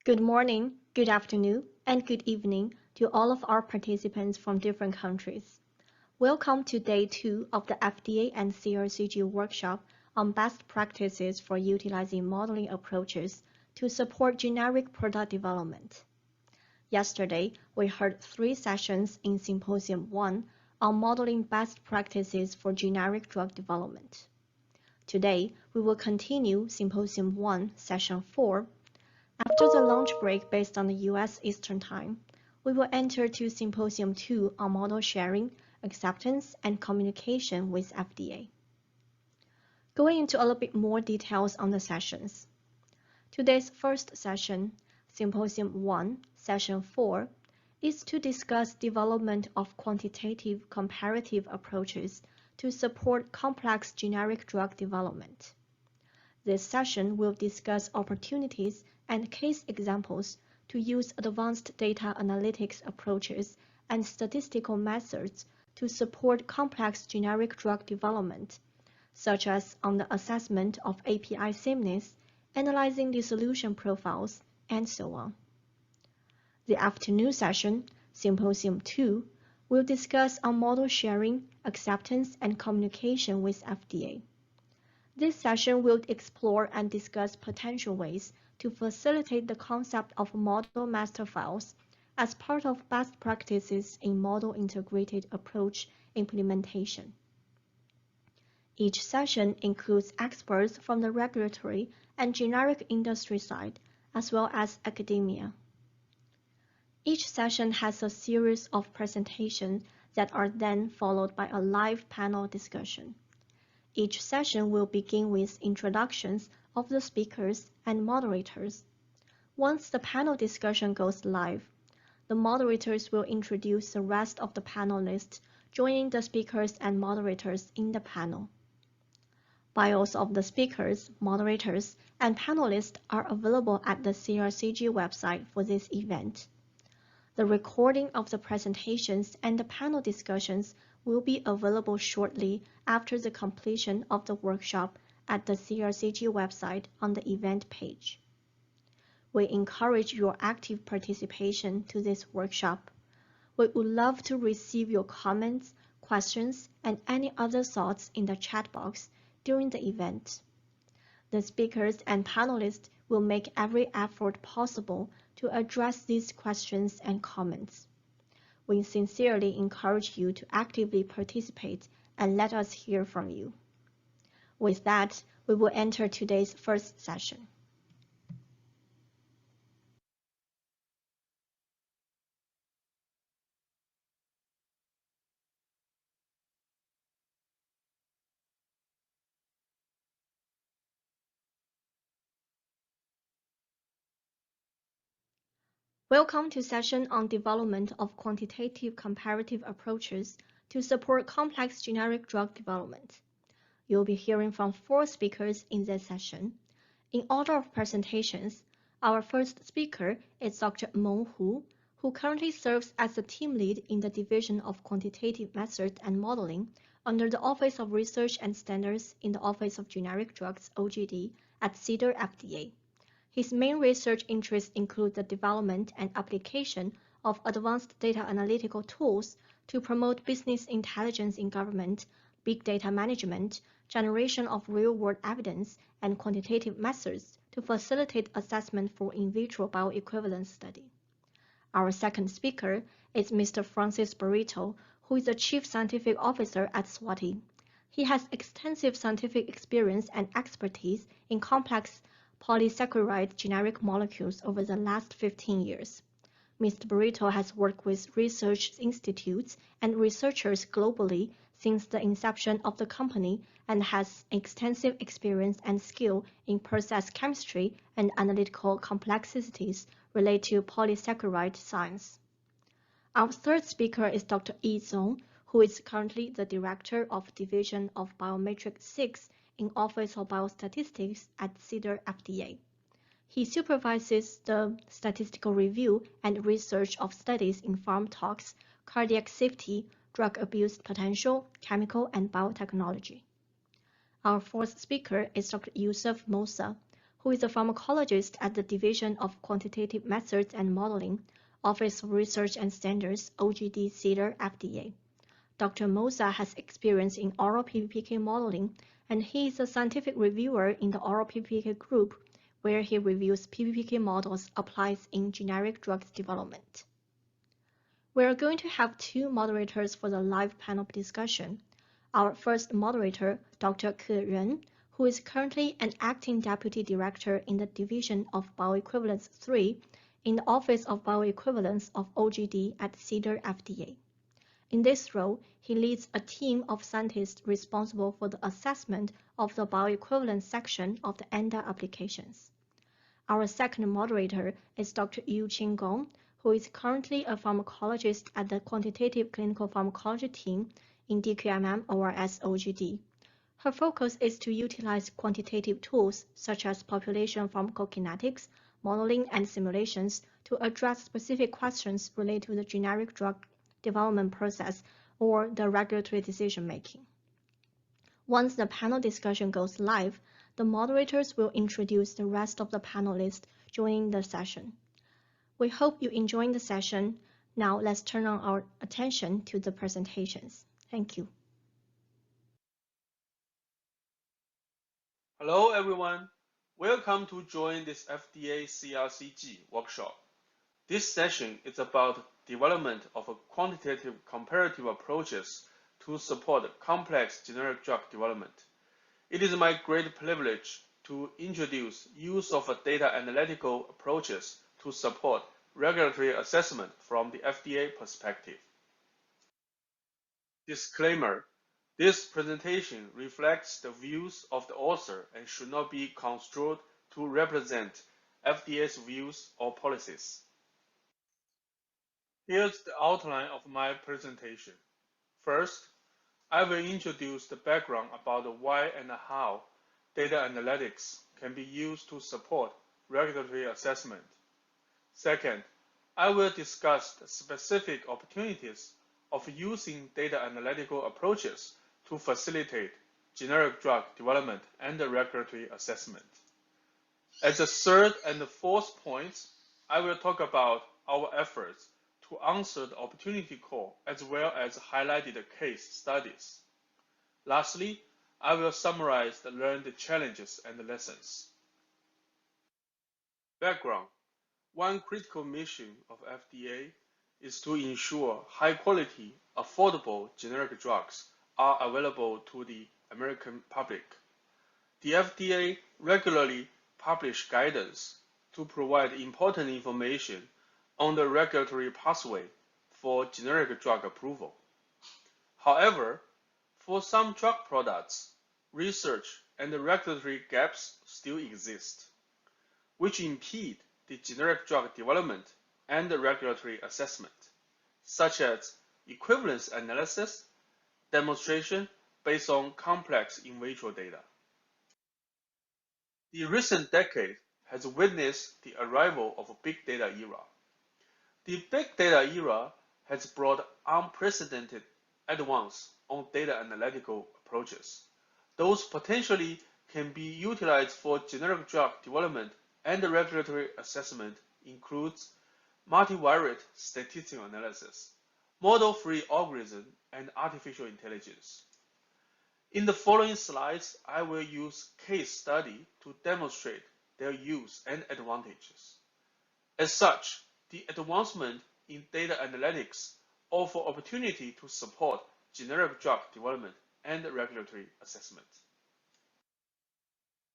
Good morning, good afternoon, and good evening to all of our participants from different countries. Welcome to Day 2 of the FDA and CRCG workshop on best practices for utilizing modeling approaches to support generic product development. Yesterday, we heard 3 sessions in Symposium 1 on modeling best practices for generic drug development. Today, we will continue Symposium 1, Session 4. After the lunch break based on the US Eastern Time, we will enter to Symposium 2 on model sharing, acceptance, and communication with FDA. Going into a little bit more details on the sessions. Today's first session, Symposium 1, Session 4, is to discuss development of quantitative comparative approaches to support complex generic drug development. This session will discuss opportunities and case examples to use advanced data analytics approaches and statistical methods to support complex generic drug development, such as on the assessment of API sameness, analyzing dissolution profiles, and so on. The afternoon session, Symposium 2, will discuss on model sharing, acceptance, and communication with FDA. This session will explore and discuss potential ways to facilitate the concept of model master files as part of best practices in model integrated approach implementation. Each session includes experts from the regulatory and generic industry side, as well as academia. Each session has a series of presentations that are then followed by a live panel discussion. Each session will begin with introductions of the speakers and moderators. Once the panel discussion goes live, the moderators will introduce the rest of the panelists, joining the speakers and moderators in the panel. Bios of the speakers, moderators, and panelists are available at the CRCG website for this event. The recording of the presentations and the panel discussions will be available shortly after the completion of the workshop at the CRCG website on the event page. We encourage your active participation to this workshop. We would love to receive your comments, questions, and any other thoughts in the chat box during the event. The speakers and panelists will make every effort possible to address these questions and comments. We sincerely encourage you to actively participate and let us hear from you. With that, we will enter today's first session. Welcome to session on development of quantitative comparative approaches to support complex generic drug development. You'll be hearing from 4 speakers in this session. In order of presentations, our first speaker is Dr. Meng, who currently serves as the team lead in the Division of Quantitative Methods and Modeling under the Office of Research and Standards in the Office of Generic Drugs (OGD) at CDER FDA. His main research interests include the development and application of advanced data analytical tools to promote business intelligence in government, big data management, generation of real-world evidence, and quantitative methods to facilitate assessment for in vitro bioequivalence study. Our second speaker is Mr. Francis Barretto, who is the Chief Scientific Officer at SWATI. He has extensive scientific experience and expertise in complex polysaccharide generic molecules over the last 15 years. Mr. Barretto has worked with research institutes and researchers globally since the inception of the company and has extensive experience and skill in process chemistry and analytical complexities related to polysaccharide science. Our third speaker is Dr. Tsong, who is currently the Director of Division of Biometrics 6 in Office of Biostatistics at CDER FDA. He supervises the statistical review and research of studies in farm tox, cardiac safety, drug abuse potential, chemical, and biotechnology. Our fourth speaker is Dr. Youssef Mousa, who is a pharmacologist at the Division of Quantitative Methods and Modeling, Office of Research and Standards, OGD CDER FDA. Dr. Mousa has experience in oral PBPK modeling, and he is a scientific reviewer in the oral PBPK group, where he reviews PBPK models applied in generic drugs development. We are going to have two moderators for the live panel discussion. Our first moderator, Dr. Ke Ren, who is currently an acting deputy director in the Division of Bioequivalence 3 in the Office of Bioequivalence of OGD at CDER FDA. In this role, he leads a team of scientists responsible for the assessment of the bioequivalence section of the ANDA applications. Our second moderator is Dr. Yuqing Gong, who is currently a pharmacologist at the Quantitative Clinical Pharmacology team in DQMM/ORS OGD. Her focus is to utilize quantitative tools such as population pharmacokinetics, modeling, and simulations to address specific questions related to the generic drug development process or the regulatory decision-making. Once the panel discussion goes live, the moderators will introduce the rest of the panelists joining the session. We hope you enjoy the session. Now let's turn on our attention to the presentations. Thank you. Hello everyone, welcome to join this FDA CRCG workshop. This session is about development of quantitative comparative approaches to support complex generic drug development. It is my great privilege to introduce use of data analytical approaches to support regulatory assessment from the FDA perspective. Disclaimer: this presentation reflects the views of the author and should not be construed to represent FDA's views or policies. Here's the outline of my presentation. First, I will introduce the background about why and how data analytics can be used to support regulatory assessment. Second, I will discuss the specific opportunities of using data analytical approaches to facilitate generic drug development and regulatory assessment. As a third and fourth points, I will talk about our efforts to answer the opportunity call as well as highlighted case studies. Lastly, I will summarize the learned challenges and lessons. Background: one critical mission of FDA is to ensure high-quality, affordable generic drugs are available to the American public. The FDA regularly publishes guidance to provide important information on the regulatory pathway for generic drug approval. However, for some drug products, research and regulatory gaps still exist, which impede the generic drug development and regulatory assessment, such as equivalence analysis, demonstration based on complex in vitro data. The recent decade has witnessed the arrival of a big data era. The big data era has brought unprecedented advance on data analytical approaches. Those potentially can be utilized for generic drug development and regulatory assessment includes multivariate statistical analysis, model-free algorithm, and artificial intelligence. In the following slides, I will use case study to demonstrate their use and advantages. As such, the advancement in data analytics offer opportunity to support generic drug development and regulatory assessment.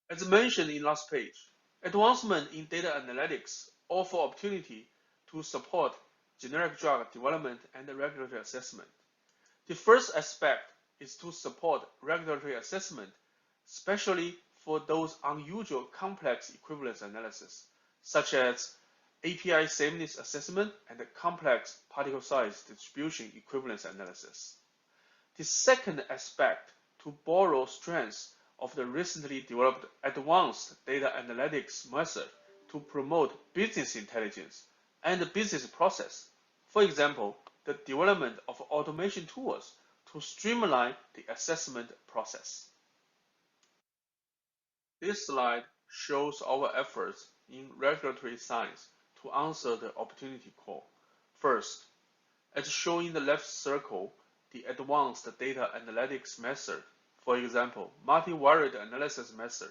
As mentioned in last page, advancement in data analytics offer opportunity to support generic drug development and regulatory assessment. The first aspect is to support regulatory assessment, especially for those unusual complex equivalence analysis, such as API sameness assessment and complex particle size distribution equivalence analysis. The second aspect to borrow strengths of the recently developed advanced data analytics method to promote business intelligence and business process. For example, the development of automation tools to streamline the assessment process. This slide shows our efforts in regulatory science to answer the opportunity call. First, as shown in the left circle, the advanced data analytics method, for example, multivariate analysis method,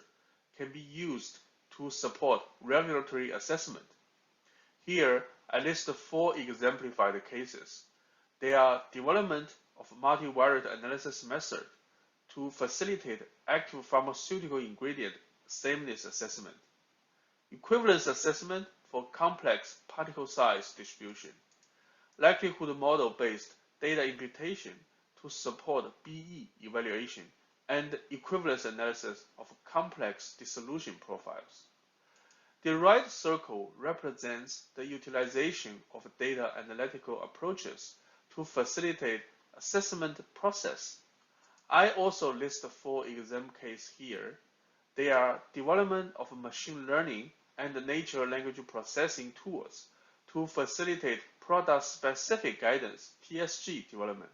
can be used to support regulatory assessment. Here, I list 4 exemplified cases. They are development of multivariate analysis method to facilitate active pharmaceutical ingredient sameness assessment, equivalence assessment for complex particle size distribution, likelihood model-based data imputation to support BE evaluation, and equivalence analysis of complex dissolution profiles. The right circle represents the utilization of data analytical approaches to facilitate assessment process. I also list 4 exam cases here. They are development of machine learning and natural language processing tools to facilitate product-specific guidance (PSG) development,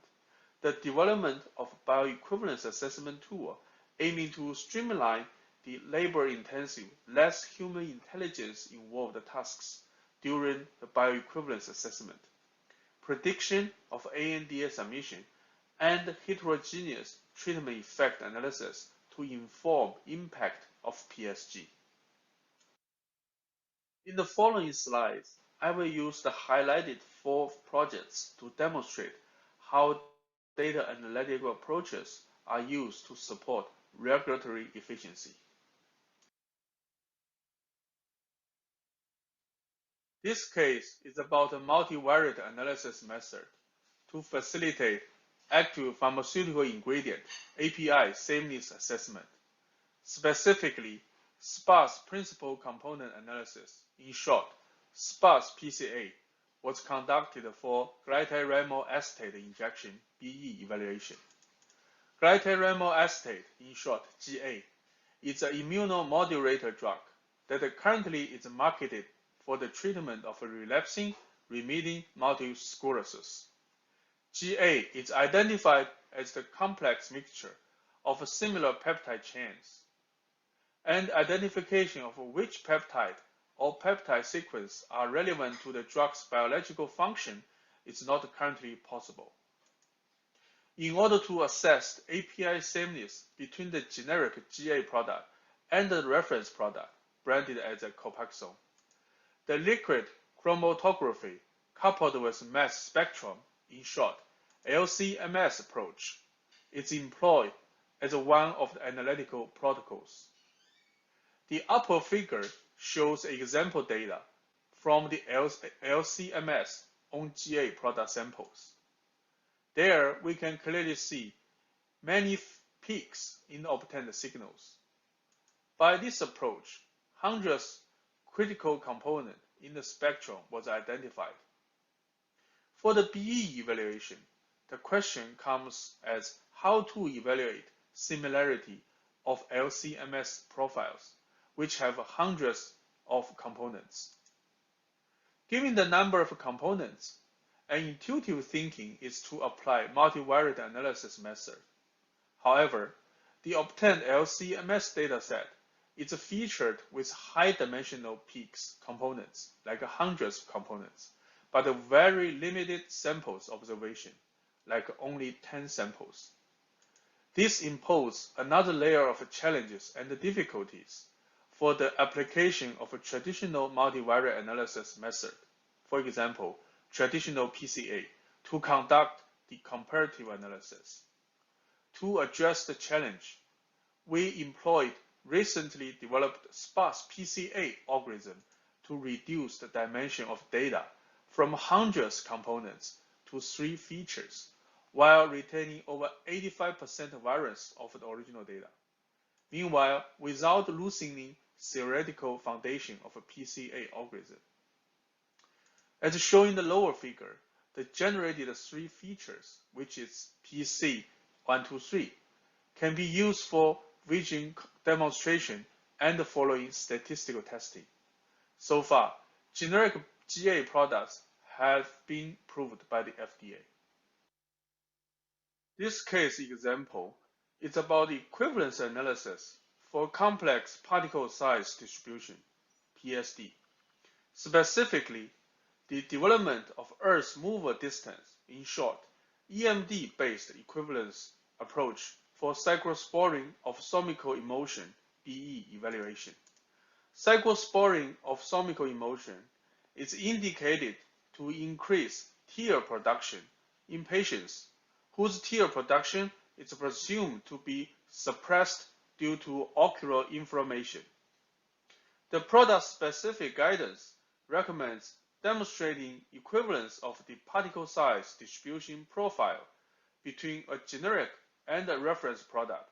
the development of bioequivalence assessment tool aiming to streamline the labor-intensive, less human intelligence-involved tasks during the bioequivalence assessment, prediction of ANDA submission, and heterogeneous treatment effect analysis to inform impact of PSG. In the following slides, I will use the highlighted 4 projects to demonstrate how data analytical approaches are used to support regulatory efficiency. This case is about a multivariate analysis method to facilitate active pharmaceutical ingredient API sameness assessment, specifically sparse principal component analysis. In short, sparse PCA was conducted for glytyramyl acetate injection BE evaluation. Glytyramyl acetate, in short GA, is an immunomodulator drug that currently is marketed for the treatment of relapsing remitting multiple sclerosis. GA is identified as the complex mixture of similar peptide chains, and identification of which peptide or peptide sequence are relevant to the drug's biological function is not currently possible. In order to assess API sameness between the generic GA product and the reference product, branded as a Copaxone, the liquid chromatography coupled with mass spectrum, in short, LC-MS approach, is employed as one of the analytical protocols. The upper figure shows example data from the LC-MS on GA product samples. There, we can clearly see many peaks in obtained signals. By this approach, hundreds critical components in the spectrum was identified. For the BE evaluation, the question comes as how to evaluate similarity of LC-MS profiles, which have hundreds of components. Given the number of components, an intuitive thinking is to apply multivariate analysis method. However, the obtained LC-MS dataset is featured with high-dimensional peaks components, like hundreds of components, but a very limited samples observation, like only 10 samples. This imposes another layer of challenges and difficulties for the application of a traditional multivariate analysis method, for example, traditional PCA, to conduct the comparative analysis. To address the challenge, we employed recently developed sparse PCA algorithm to reduce the dimension of data from hundreds components to 3 features, while retaining over 85% variance of the original data. Meanwhile, without loosening theoretical foundation of a PCA algorithm. As shown in the lower figure, the generated 3 features, which is PC123, can be used for vision demonstration and following statistical testing. So far, generic GA products have been approved by the FDA. This case example is about equivalence analysis for complex particle size distribution, PSD. Specifically, the development of Earth's mover distance, in short, EMD-based equivalence approach for cyclosporine of somical emotion, BE evaluation. Cyclosporine of somical emotion is indicated to increase tear production in patients whose tear production is presumed to be suppressed due to ocular inflammation. The product-specific guidance recommends demonstrating equivalence of the particle size distribution profile between a generic and a reference product,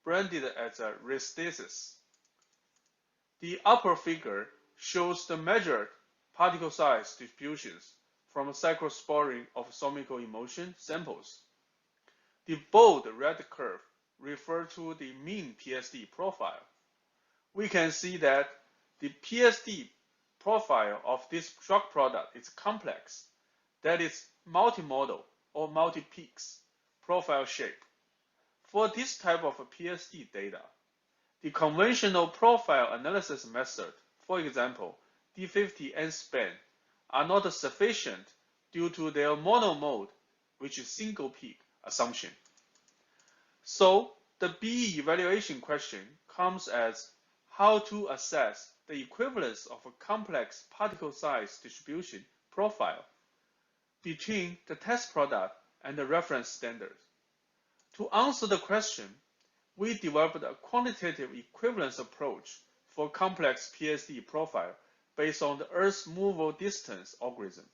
branded as a Restasis. The upper figure shows the measured particle size distributions from cyclosporine of somical emotion samples. The bold red curve refers to the mean PSD profile. We can see that the PSD profile of this drug product is complex, that is multimodal or multi-peaks profile shape. For this type of PSD data, the conventional profile analysis method, for example, D50 and SPAN, are not sufficient due to their monomode, which is single peak assumption. So the BE evaluation question comes as how to assess the equivalence of a complex particle size distribution profile between the test product and the reference standard. To answer the question, we developed a quantitative equivalence approach for complex PSD profile based on the Earth's moval distance algorithm.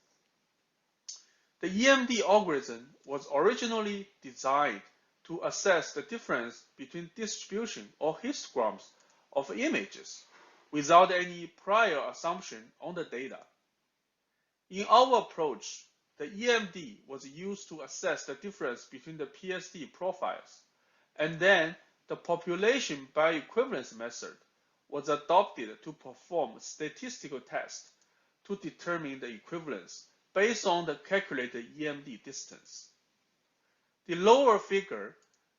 The EMD algorithm was originally designed to assess the difference between distribution or histograms of images without any prior assumption on the data. In our approach, the EMD was used to assess the difference between the PSD profiles, and then the population bioequivalence method was adopted to perform statistical tests to determine the equivalence based on the calculated EMD distance. The lower figure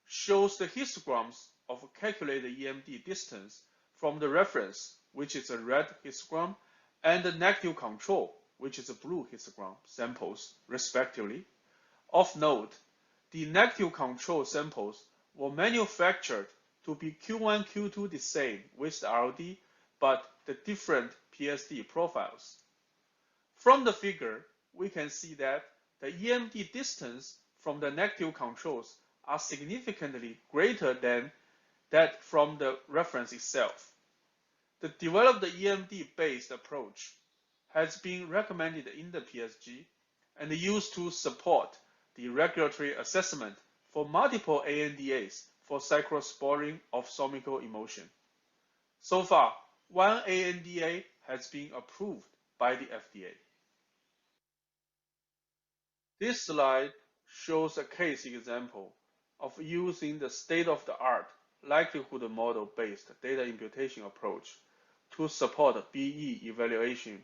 shows the histograms of calculated EMD distance from the reference, which is a red histogram, and the negative control, which is a blue histogram samples, respectively. Of note, the negative control samples were manufactured to be Q1, Q2 the same with the RD, but the different PSD profiles. From the figure, we can see that the EMD distance from the negative controls are significantly greater than that from the reference itself. The developed EMD-based approach has been recommended in the PSG and used to support the regulatory assessment for multiple ANDAs for cyclosporine of somical emotion. So far, one ANDA has been approved by the FDA. This slide shows a case example of using the state-of-the-art likelihood model-based data imputation approach to support BE evaluation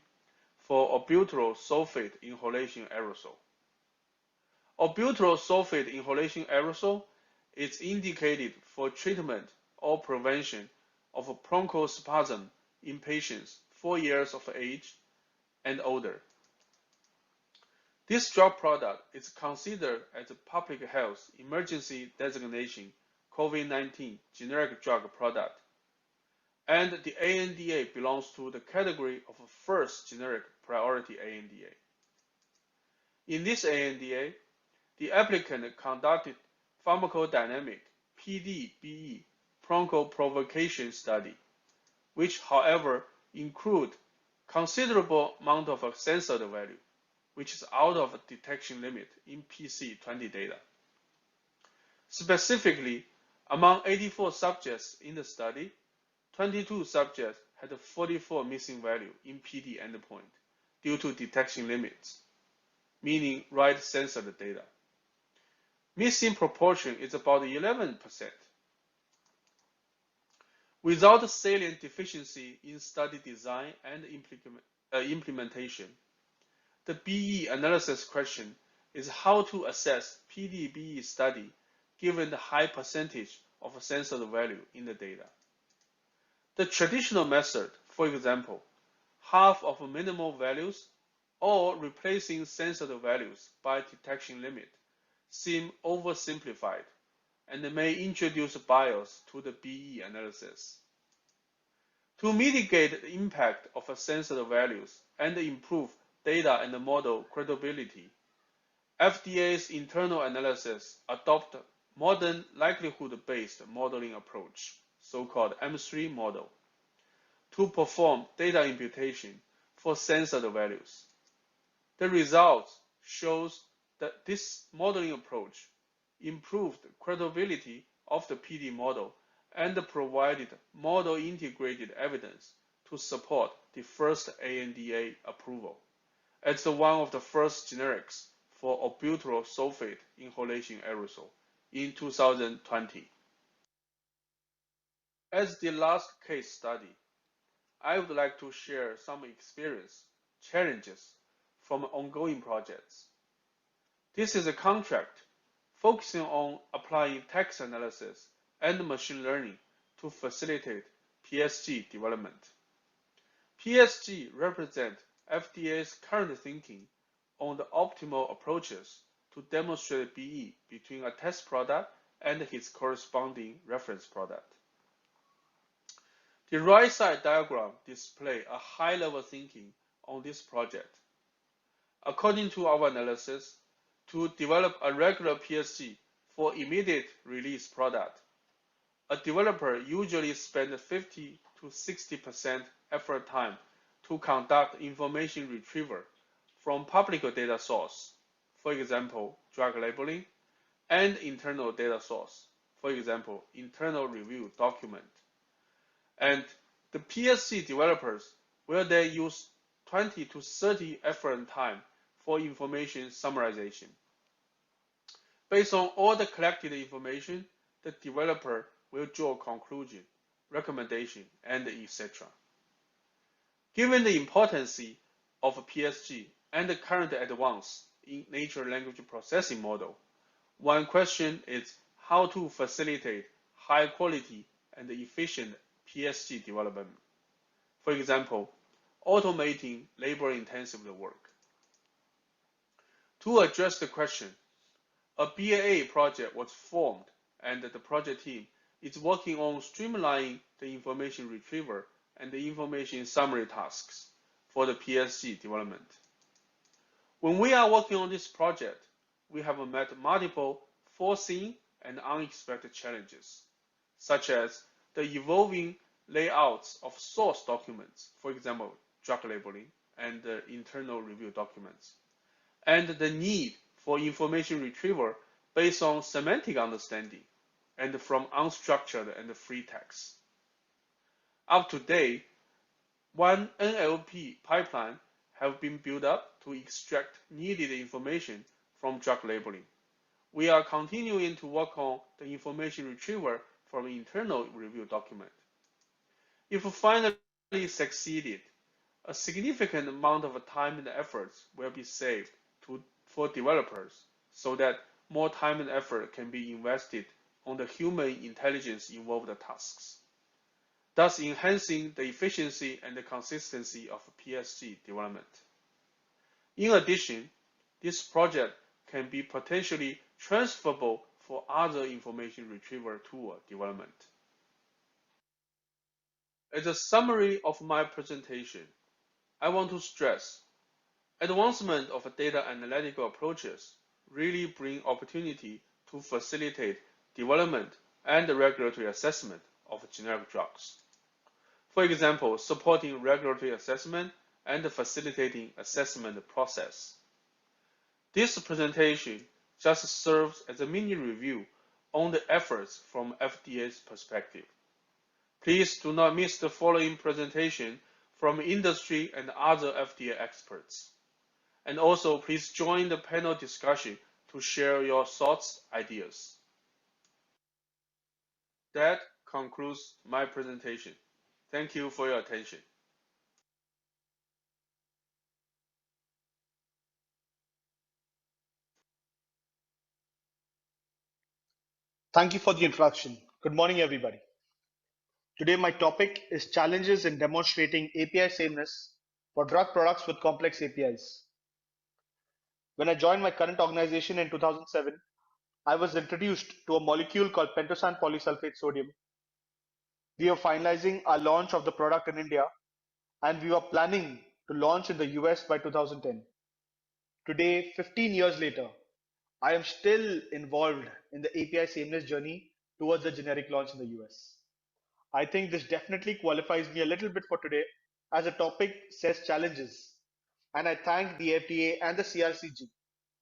for albuterol sulfate inhalation aerosol. Albuterol sulfate inhalation aerosol is indicated for treatment or prevention of bronchospasm in patients 4 years of age and older. This drug product is considered as a public health emergency designation COVID-19 generic drug product, and the ANDA belongs to the category of first generic priority ANDA. In this ANDA, the applicant conducted pharmacodynamic PD-BE bronchoprovocation study, which, however, include considerable amount of censored value, which is out of detection limit in PC20 data. Specifically, among 84 subjects in the study, 22 subjects had a 44 missing value in PD endpoint due to detection limits, meaning right censored data. Missing proportion is about 11%. Without salient deficiency in study design and implementation, the BE analysis question is how to assess PD-BE study given the high percentage of censored value in the data. The traditional method, for example, half of minimal values or replacing censored values by detection limit, seem oversimplified and may introduce bias to the BE analysis. To mitigate the impact of censored values and improve data and model credibility, FDA's internal analysis adopt modern likelihood-based modeling approach, so-called M3 model, to perform data imputation for censored values. The results shows that this modeling approach improved credibility of the PD model and provided model-integrated evidence to support the first ANDA approval as one of the first generics for albuterol sulfate inhalation aerosol in 2020. As the last case study, I would like to share some experience, challenges from ongoing projects. This is a contract focusing on applying text analysis and machine learning to facilitate PSG development. PSG represents FDA's current thinking on the optimal approaches to demonstrate BE between a test product and its corresponding reference product. The right side diagram displays a high-level thinking on this project. According to our analysis, to develop a regular PSG for immediate release product, a developer usually spends 50 to 60% effort time to conduct information retrieval from public data source, for example, drug labeling, and internal data source, for example, internal review document. And the PSG developers will then use 20 to 30 effort time for information summarization. Based on all the collected information, the developer will draw conclusion, recommendation, and etc. Given the importance of PSG and the current advance in natural language processing model, one question is how to facilitate high quality and efficient PSG development. For example, automating labor-intensive work. To address the question, a BAA project was formed and the project team is working on streamlining the information retrieval and the information summary tasks for the PSG development. When we are working on this project, we have met multiple foreseen and unexpected challenges, such as the evolving layouts of source documents, for example, drug labeling and internal review documents, and the need for information retrieval based on semantic understanding and from unstructured and free text. Up to date, one NLP pipeline have been built up to extract needed information from drug labeling. We are continuing to work on the information retrieval from internal review document. If finally succeeded, a significant amount of time and efforts will be saved for developers so that more time and effort can be invested on the human intelligence involved tasks, thus enhancing the efficiency and the consistency of PSG development. In addition, this project can be potentially transferable for other information retrieval tool development. As a summary of my presentation, I want to stress advancement of data analytical approaches really bring opportunity to facilitate development and regulatory assessment of generic drugs. For example, supporting regulatory assessment and facilitating assessment process. This presentation just serves as a mini review on the efforts from FDA's perspective. Please do not miss the following presentation from industry and other FDA experts. And also, please join the panel discussion to share your thoughts, ideas. That concludes my presentation. Thank you for your attention. Thank you for the introduction. Good morning, everybody. Today my topic is challenges in demonstrating API sameness for drug products with complex APIs. When I joined my current organization in 2007, I was introduced to a molecule called pentosan polysulfate sodium. We were finalizing our launch of the product in India and we were planning to launch in the US by 2010. Today, 15 years later, I am still involved in the API sameness journey towards the generic launch in the US. I think this definitely qualifies me a little bit for today as the topic says challenges. And I thank the FDA and the CRCG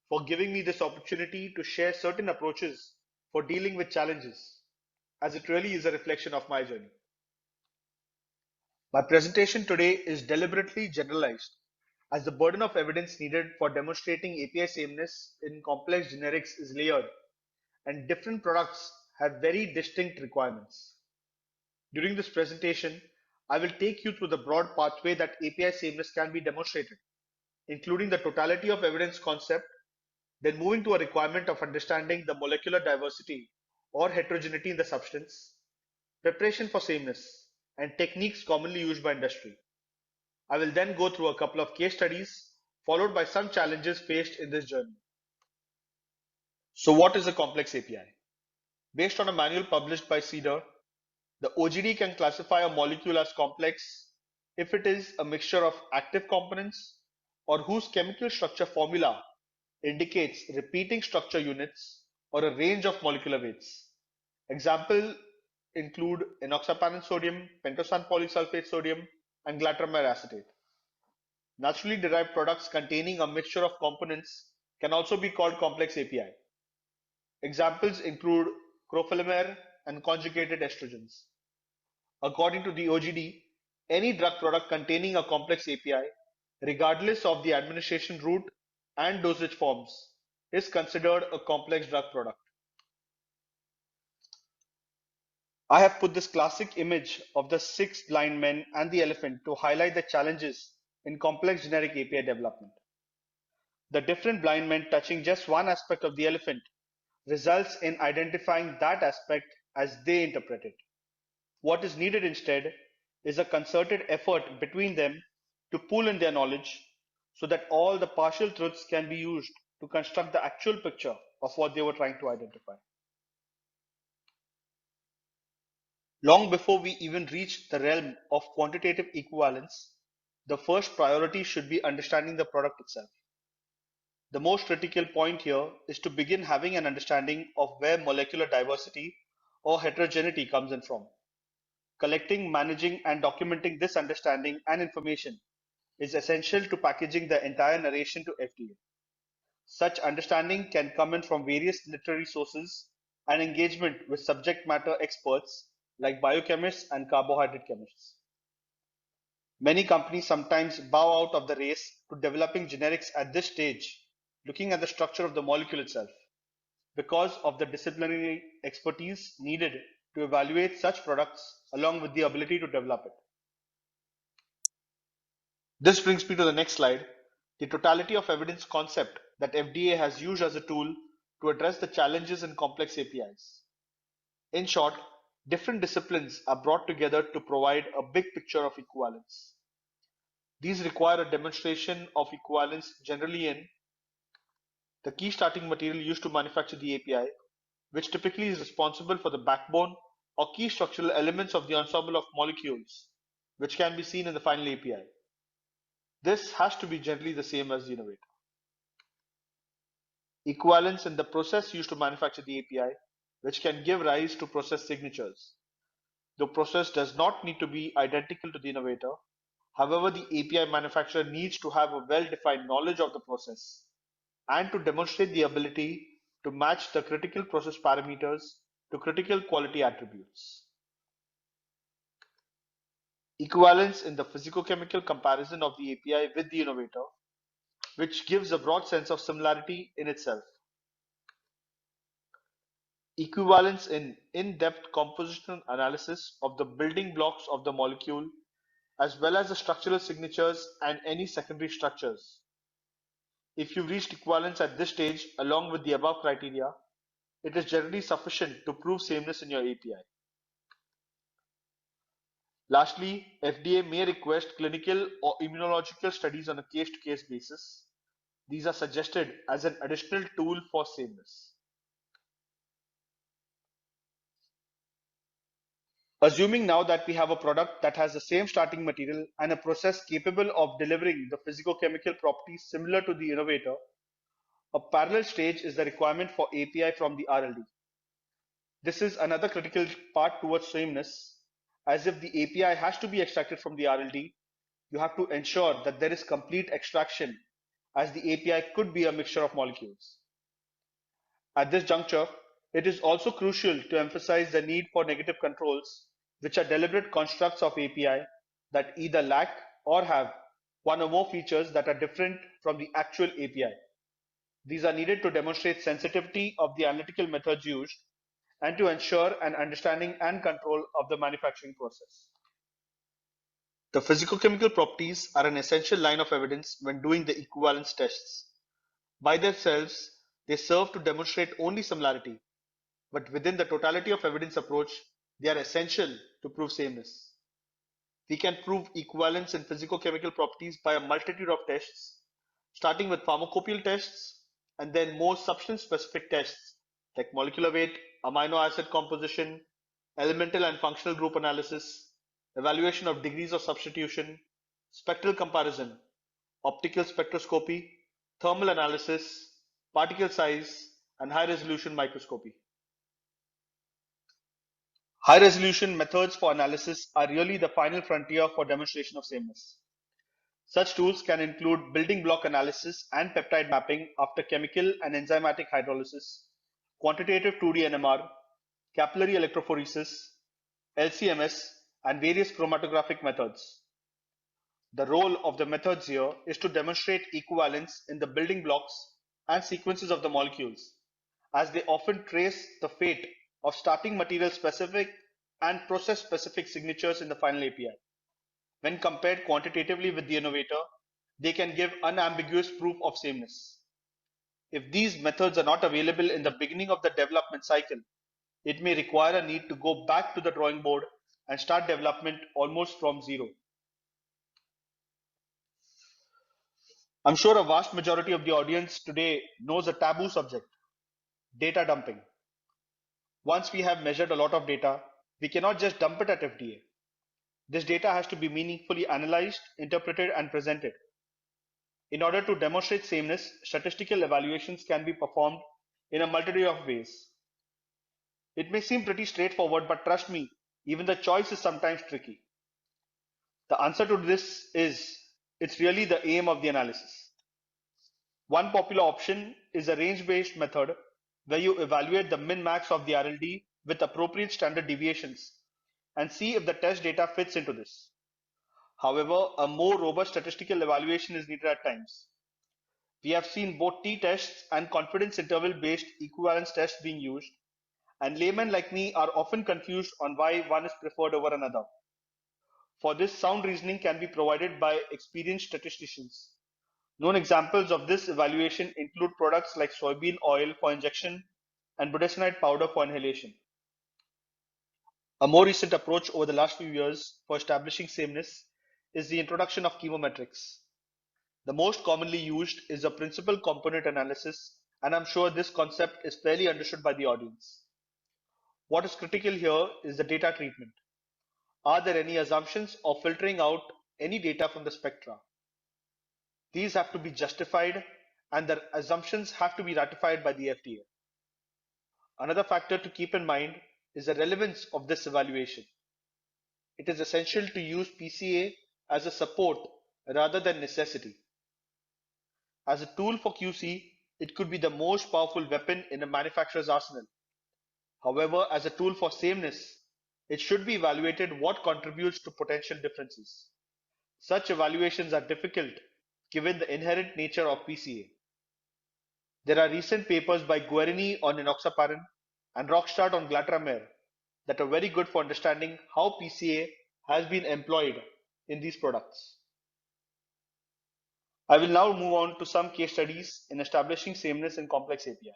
for giving me this opportunity to share certain approaches for dealing with challenges, as it really is a reflection of my journey. My presentation today is deliberately generalized, as the burden of evidence needed for demonstrating API sameness in complex generics is layered, and different products have very distinct requirements. During this presentation, I will take you through the broad pathway that API sameness can be demonstrated, including the totality of evidence concept, then moving to a requirement of understanding the molecular diversity or heterogeneity in the substance, preparation for sameness, and techniques commonly used by industry. I will then go through a couple of case studies, followed by some challenges faced in this journey. So what is a complex API? Based on a manual published by CEDAR, the OGD can classify a molecule as complex if it is a mixture of active components or whose chemical structure formula indicates repeating structure units or a range of molecular weights. Examples include enoxaparin sodium, pentosan polysulfate sodium, and glatramyr acetate. Naturally derived products containing a mixture of components can also be called complex API. Examples include crofelemer and conjugated estrogens. According to the OGD, any drug product containing a complex API, regardless of the administration route and dosage forms, is considered a complex drug product. I have put this classic image of the six blind men and the elephant to highlight the challenges in complex generic API development. The different blind men touching just one aspect of the elephant results in identifying that aspect as they interpret it. What is needed instead is a concerted effort between them to pool in their knowledge so that all the partial truths can be used to construct the actual picture of what they were trying to identify. Long before we even reach the realm of quantitative equivalence, the first priority should be understanding the product itself. The most critical point here is to begin having an understanding of where molecular diversity or heterogeneity comes in from. Collecting, managing, and documenting this understanding and information is essential to packaging the entire narration to FDA. Such understanding can come in from various literary sources and engagement with subject matter experts like biochemists and carbohydrate chemists. Many companies sometimes bow out of the race to developing generics at this stage, looking at the structure of the molecule itself, because of the disciplinary expertise needed to evaluate such products along with the ability to develop it. This brings me to the next slide, the totality of evidence concept that FDA has used as a tool to address the challenges in complex APIs. In short, different disciplines are brought together to provide a big picture of equivalence. These require a demonstration of equivalence generally in the key starting material used to manufacture the API, which typically is responsible for the backbone or key structural elements of the ensemble of molecules, which can be seen in the final API. This has to be generally the same as the innovator. Equivalence in the process used to manufacture the API, which can give rise to process signatures. The process does not need to be identical to the innovator. However, the API manufacturer needs to have a well-defined knowledge of the process and to demonstrate the ability to match the critical process parameters to critical quality attributes. Equivalence in the physicochemical comparison of the API with the innovator, which gives a broad sense of similarity in itself. Equivalence in in-depth compositional analysis of the building blocks of the molecule, as well as the structural signatures and any secondary structures. If you've reached equivalence at this stage along with the above criteria, it is generally sufficient to prove sameness in your API. Lastly, FDA may request clinical or immunological studies on a case-to-case basis. These are suggested as an additional tool for sameness. Assuming now that we have a product that has the same starting material and a process capable of delivering the physicochemical properties similar to the innovator, a parallel stage is the requirement for API from the RLD. This is another critical part towards sameness, as if the API has to be extracted from the RLD, you have to ensure that there is complete extraction, as the API could be a mixture of molecules. At this juncture, it is also crucial to emphasize the need for negative controls, which are deliberate constructs of API that either lack or have one or more features that are different from the actual API. These are needed to demonstrate sensitivity of the analytical methods used and to ensure an understanding and control of the manufacturing process. The physicochemical properties are an essential line of evidence when doing the equivalence tests. By themselves, they serve to demonstrate only similarity, but within the totality of evidence approach, they are essential to prove sameness. We can prove equivalence in physicochemical properties by a multitude of tests, starting with pharmacopoeial tests and then more substance-specific tests like molecular weight, amino acid composition, elemental and functional group analysis, evaluation of degrees of substitution, spectral comparison, optical spectroscopy, thermal analysis, particle size, and high-resolution microscopy. High-resolution methods for analysis are really the final frontier for demonstration of sameness. Such tools can include building block analysis and peptide mapping after chemical and enzymatic hydrolysis, quantitative 2D NMR, capillary electrophoresis, LCMS, and various chromatographic methods. The role of the methods here is to demonstrate equivalence in the building blocks and sequences of the molecules, as they often trace the fate of starting material specific and process specific signatures in the final API. When compared quantitatively with the innovator, they can give unambiguous proof of sameness. If these methods are not available in the beginning of the development cycle, it may require a need to go back to the drawing board and start development almost from zero. I'm sure a vast majority of the audience today knows a taboo subject, data dumping. Once we have measured a lot of data, we cannot just dump it at FDA. This data has to be meaningfully analyzed, interpreted, and presented. In order to demonstrate sameness, statistical evaluations can be performed in a multitude of ways. It may seem pretty straightforward, but trust me, even the choice is sometimes tricky. The answer to this is it's really the aim of the analysis. One popular option is a range-based method where you evaluate the min-max of the RLD with appropriate standard deviations and see if the test data fits into this. However, a more robust statistical evaluation is needed at times. We have seen both t-tests and confidence interval-based equivalence tests being used, and laymen like me are often confused on why one is preferred over another. For this, sound reasoning can be provided by experienced statisticians. Known examples of this evaluation include products like soybean oil for injection and budesonide powder for inhalation. A more recent approach over the last few years for establishing sameness is the introduction of chemometrics. The most commonly used is a principal component analysis, and I'm sure this concept is fairly understood by the audience. What is critical here is the data treatment. Are there any assumptions or filtering out any data from the spectra? These have to be justified and the assumptions have to be ratified by the FDA. Another factor to keep in mind is the relevance of this evaluation. It is essential to use PCA as a support rather than necessity. As a tool for QC, it could be the most powerful weapon in a manufacturer's arsenal. However, as a tool for sameness, it should be evaluated what contributes to potential differences. Such evaluations are difficult given the inherent nature of PCA. There are recent papers by Guerini on enoxaparin and Rockstart on glatiramer that are very good for understanding how PCA has been employed in these products. I will now move on to some case studies in establishing sameness in complex API.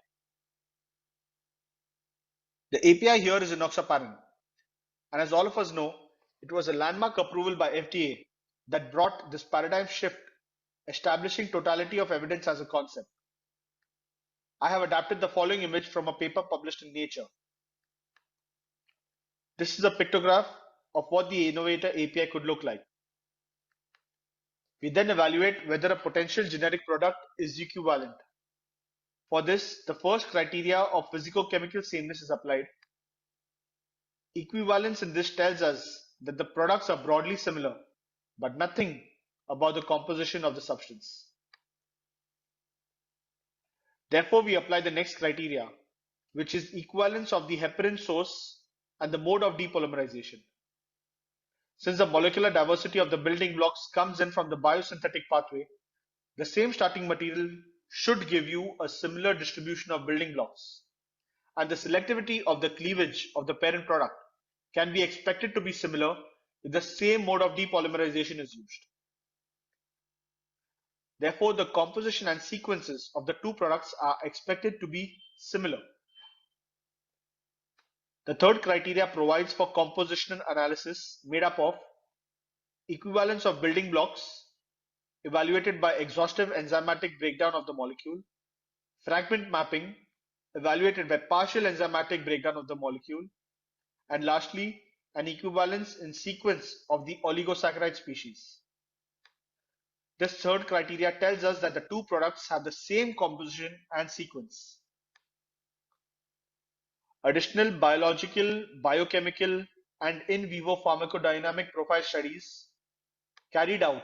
The API here is enoxaparin, and as all of us know, It was a landmark approval by FDA that brought this paradigm shift, establishing totality of evidence as a concept. I have adapted the following image from a paper published in Nature. This is a pictograph of what the innovator API could look like. We then evaluate whether a potential generic product is equivalent. For this, the first criteria of physicochemical sameness is applied. Equivalence in this tells us that the products are broadly similar, but nothing about the composition of the substance. Therefore, we apply the next criteria, which is equivalence of the heparin source and the mode of depolymerization. Since the molecular diversity of the building blocks comes in from the biosynthetic pathway, the same starting material should give you a similar distribution of building blocks, and the selectivity of the cleavage of the parent product can be expected to be similar if the same mode of depolymerization is used. Therefore, the composition and sequences of the two products are expected to be similar. The third criteria provides for compositional analysis made up of equivalence of building blocks evaluated by exhaustive enzymatic breakdown of the molecule, fragment mapping evaluated by partial enzymatic breakdown of the molecule, and lastly, an equivalence in sequence of the oligosaccharide species. This third criteria tells us that the two products have the same composition and sequence. Additional biological, biochemical, and in vivo pharmacodynamic profile studies carried out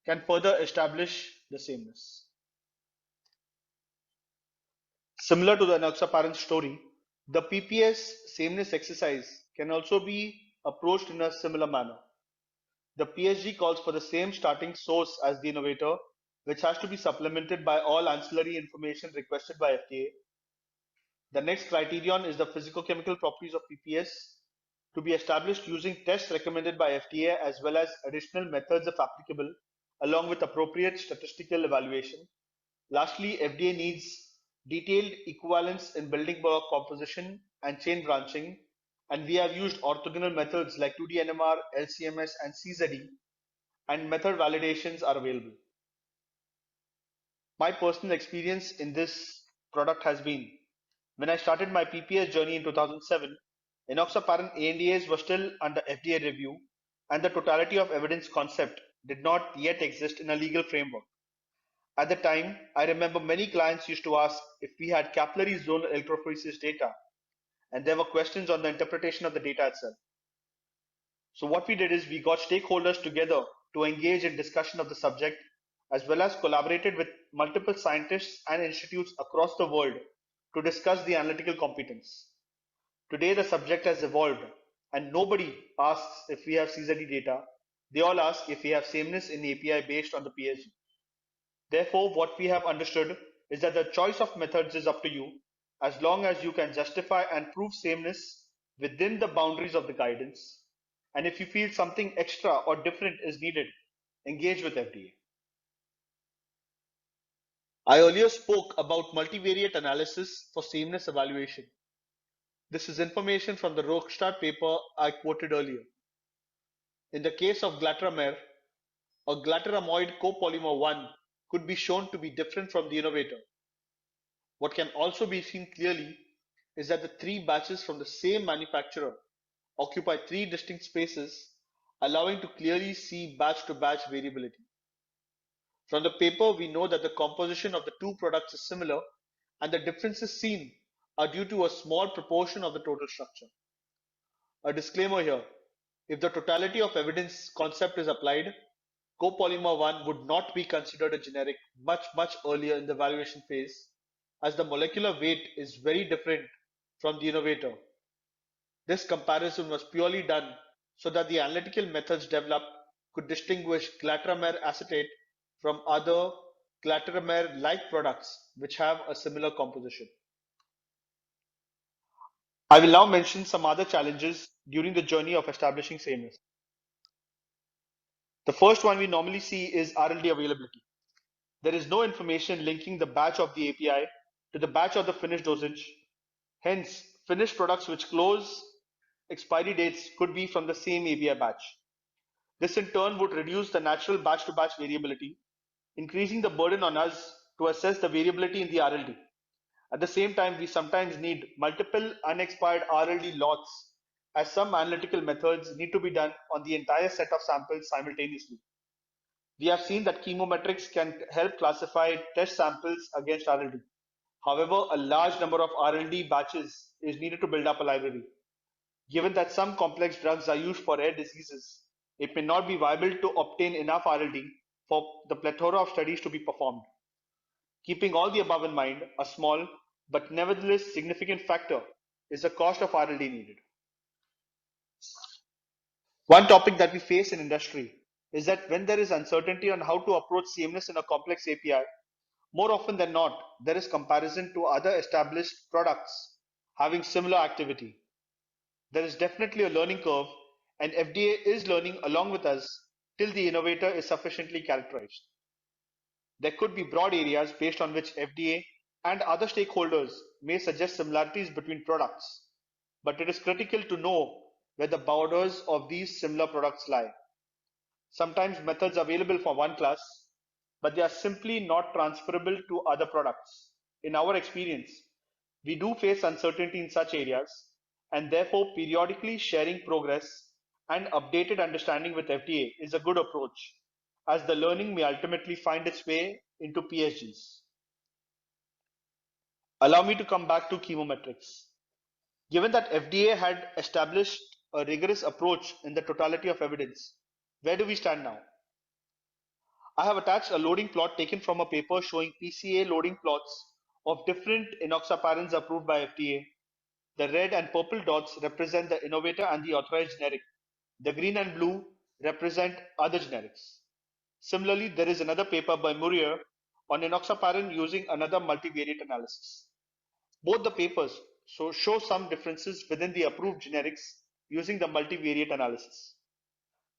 can further establish the sameness. Similar to the enoxaparin story, the PPS sameness exercise can also be approached in a similar manner. The PSG calls for the same starting source as the innovator, which has to be supplemented by all ancillary information requested by FDA. The next criterion is the physicochemical properties of PPS to be established using tests recommended by FDA as well as additional methods if applicable, along with appropriate statistical evaluation. Lastly, FDA needs detailed equivalence in building block composition and chain branching, and we have used orthogonal methods like 2D NMR, LCMS, and CZE, and method validations are available. My personal experience in this product has been when I started my PPS journey in 2007, enoxaparin ANDAs were still under FDA review, and the totality of evidence concept did not yet exist in a legal framework. At the time, I remember many clients used to ask if we had capillary zonal electrophoresis data, and there were questions on the interpretation of the data itself. So what we did is we got stakeholders together to engage in discussion of the subject, as well as collaborated with multiple scientists and institutes across the world to discuss the analytical competence. Today, the subject has evolved, and nobody asks if we have CZD data. They all ask if we have sameness in API based on the PSG. Therefore, what we have understood is that the choice of methods is up to you, as long as you can justify and prove sameness within the boundaries of the guidance. And if you feel something extra or different is needed, engage with FDA. I earlier spoke about multivariate analysis for sameness evaluation. This is information from the Rockstart paper I quoted earlier. In the case of glatiramer, a glataramide copolymer 1 could be shown to be different from the innovator. What can also be seen clearly is that the three batches from the same manufacturer occupy three distinct spaces, allowing to clearly see batch-to-batch variability. From the paper, we know that the composition of the two products is similar, and the differences seen are due to a small proportion of the total structure. A disclaimer here: if the totality of evidence concept is applied, copolymer 1 would not be considered a generic much earlier in the evaluation phase, as the molecular weight is very different from the innovator. This comparison was purely done so that the analytical methods developed could distinguish glatamer acetate from other glatamer-like products which have a similar composition. I will now mention some other challenges during the journey of establishing sameness. The first one we normally see is RLD availability. There is no information linking the batch of the API to the batch of the finished dosage. Hence, finished products which close expiry dates could be from the same API batch. This in turn would reduce the natural batch-to-batch variability, increasing the burden on us to assess the variability in the RLD. At the same time, we sometimes need multiple unexpired RLD lots, as some analytical methods need to be done on the entire set of samples simultaneously. We have seen that chemometrics can help classify test samples against RLD. However, a large number of RLD batches is needed to build up a library. Given that some complex drugs are used for rare diseases, it may not be viable to obtain enough RLD for the plethora of studies to be performed. Keeping all the above in mind, a small but nevertheless significant factor is the cost of RLD needed. One topic that we face in industry is that when there is uncertainty on how to approach sameness in a complex API, more often than not, there is comparison to other established products having similar activity. There is definitely a learning curve, and FDA is learning along with us till the innovator is sufficiently characterized. There could be broad areas based on which FDA and other stakeholders may suggest similarities between products, but it is critical to know where the borders of these similar products lie. Sometimes methods are available for one class, but they are simply not transferable to other products. In our experience, we do face uncertainty in such areas, and therefore periodically sharing progress and updated understanding with FDA is a good approach, as the learning may ultimately find its way into PhDs. Allow me to come back to chemometrics. Given that FDA had established a rigorous approach in the totality of evidence, where do we stand now? I have attached a loading plot taken from a paper showing PCA loading plots of different enoxaparins approved by FDA. The red and purple dots represent the innovator and the authorized generic. The green and blue represent other generics. Similarly, there is another paper by Murrier on enoxaparin using another multivariate analysis. Both the papers show some differences within the approved generics using the multivariate analysis.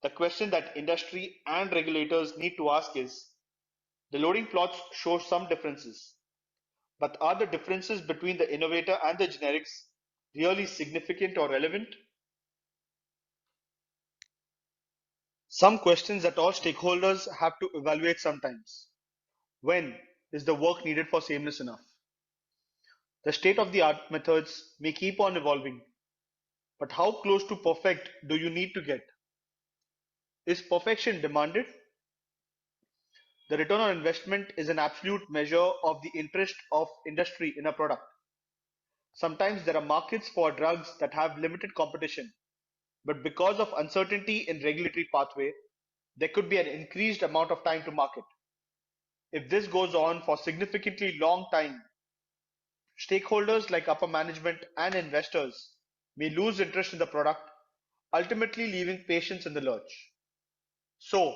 The question that industry and regulators need to ask is, the loading plots show some differences, but are the differences between the innovator and the generics really significant or relevant? Some questions that all stakeholders have to evaluate sometimes. When is the work needed for sameness enough? The state-of-the-art methods may keep on evolving, but how close to perfect do you need to get? Is perfection demanded? The return on investment is an absolute measure of the interest of industry in a product. Sometimes there are markets for drugs that have limited competition, but because of uncertainty in regulatory pathway, there could be an increased amount of time to market. If this goes on for significantly long time, stakeholders like upper management and investors may lose interest in the product, ultimately leaving patients in the lurch. So,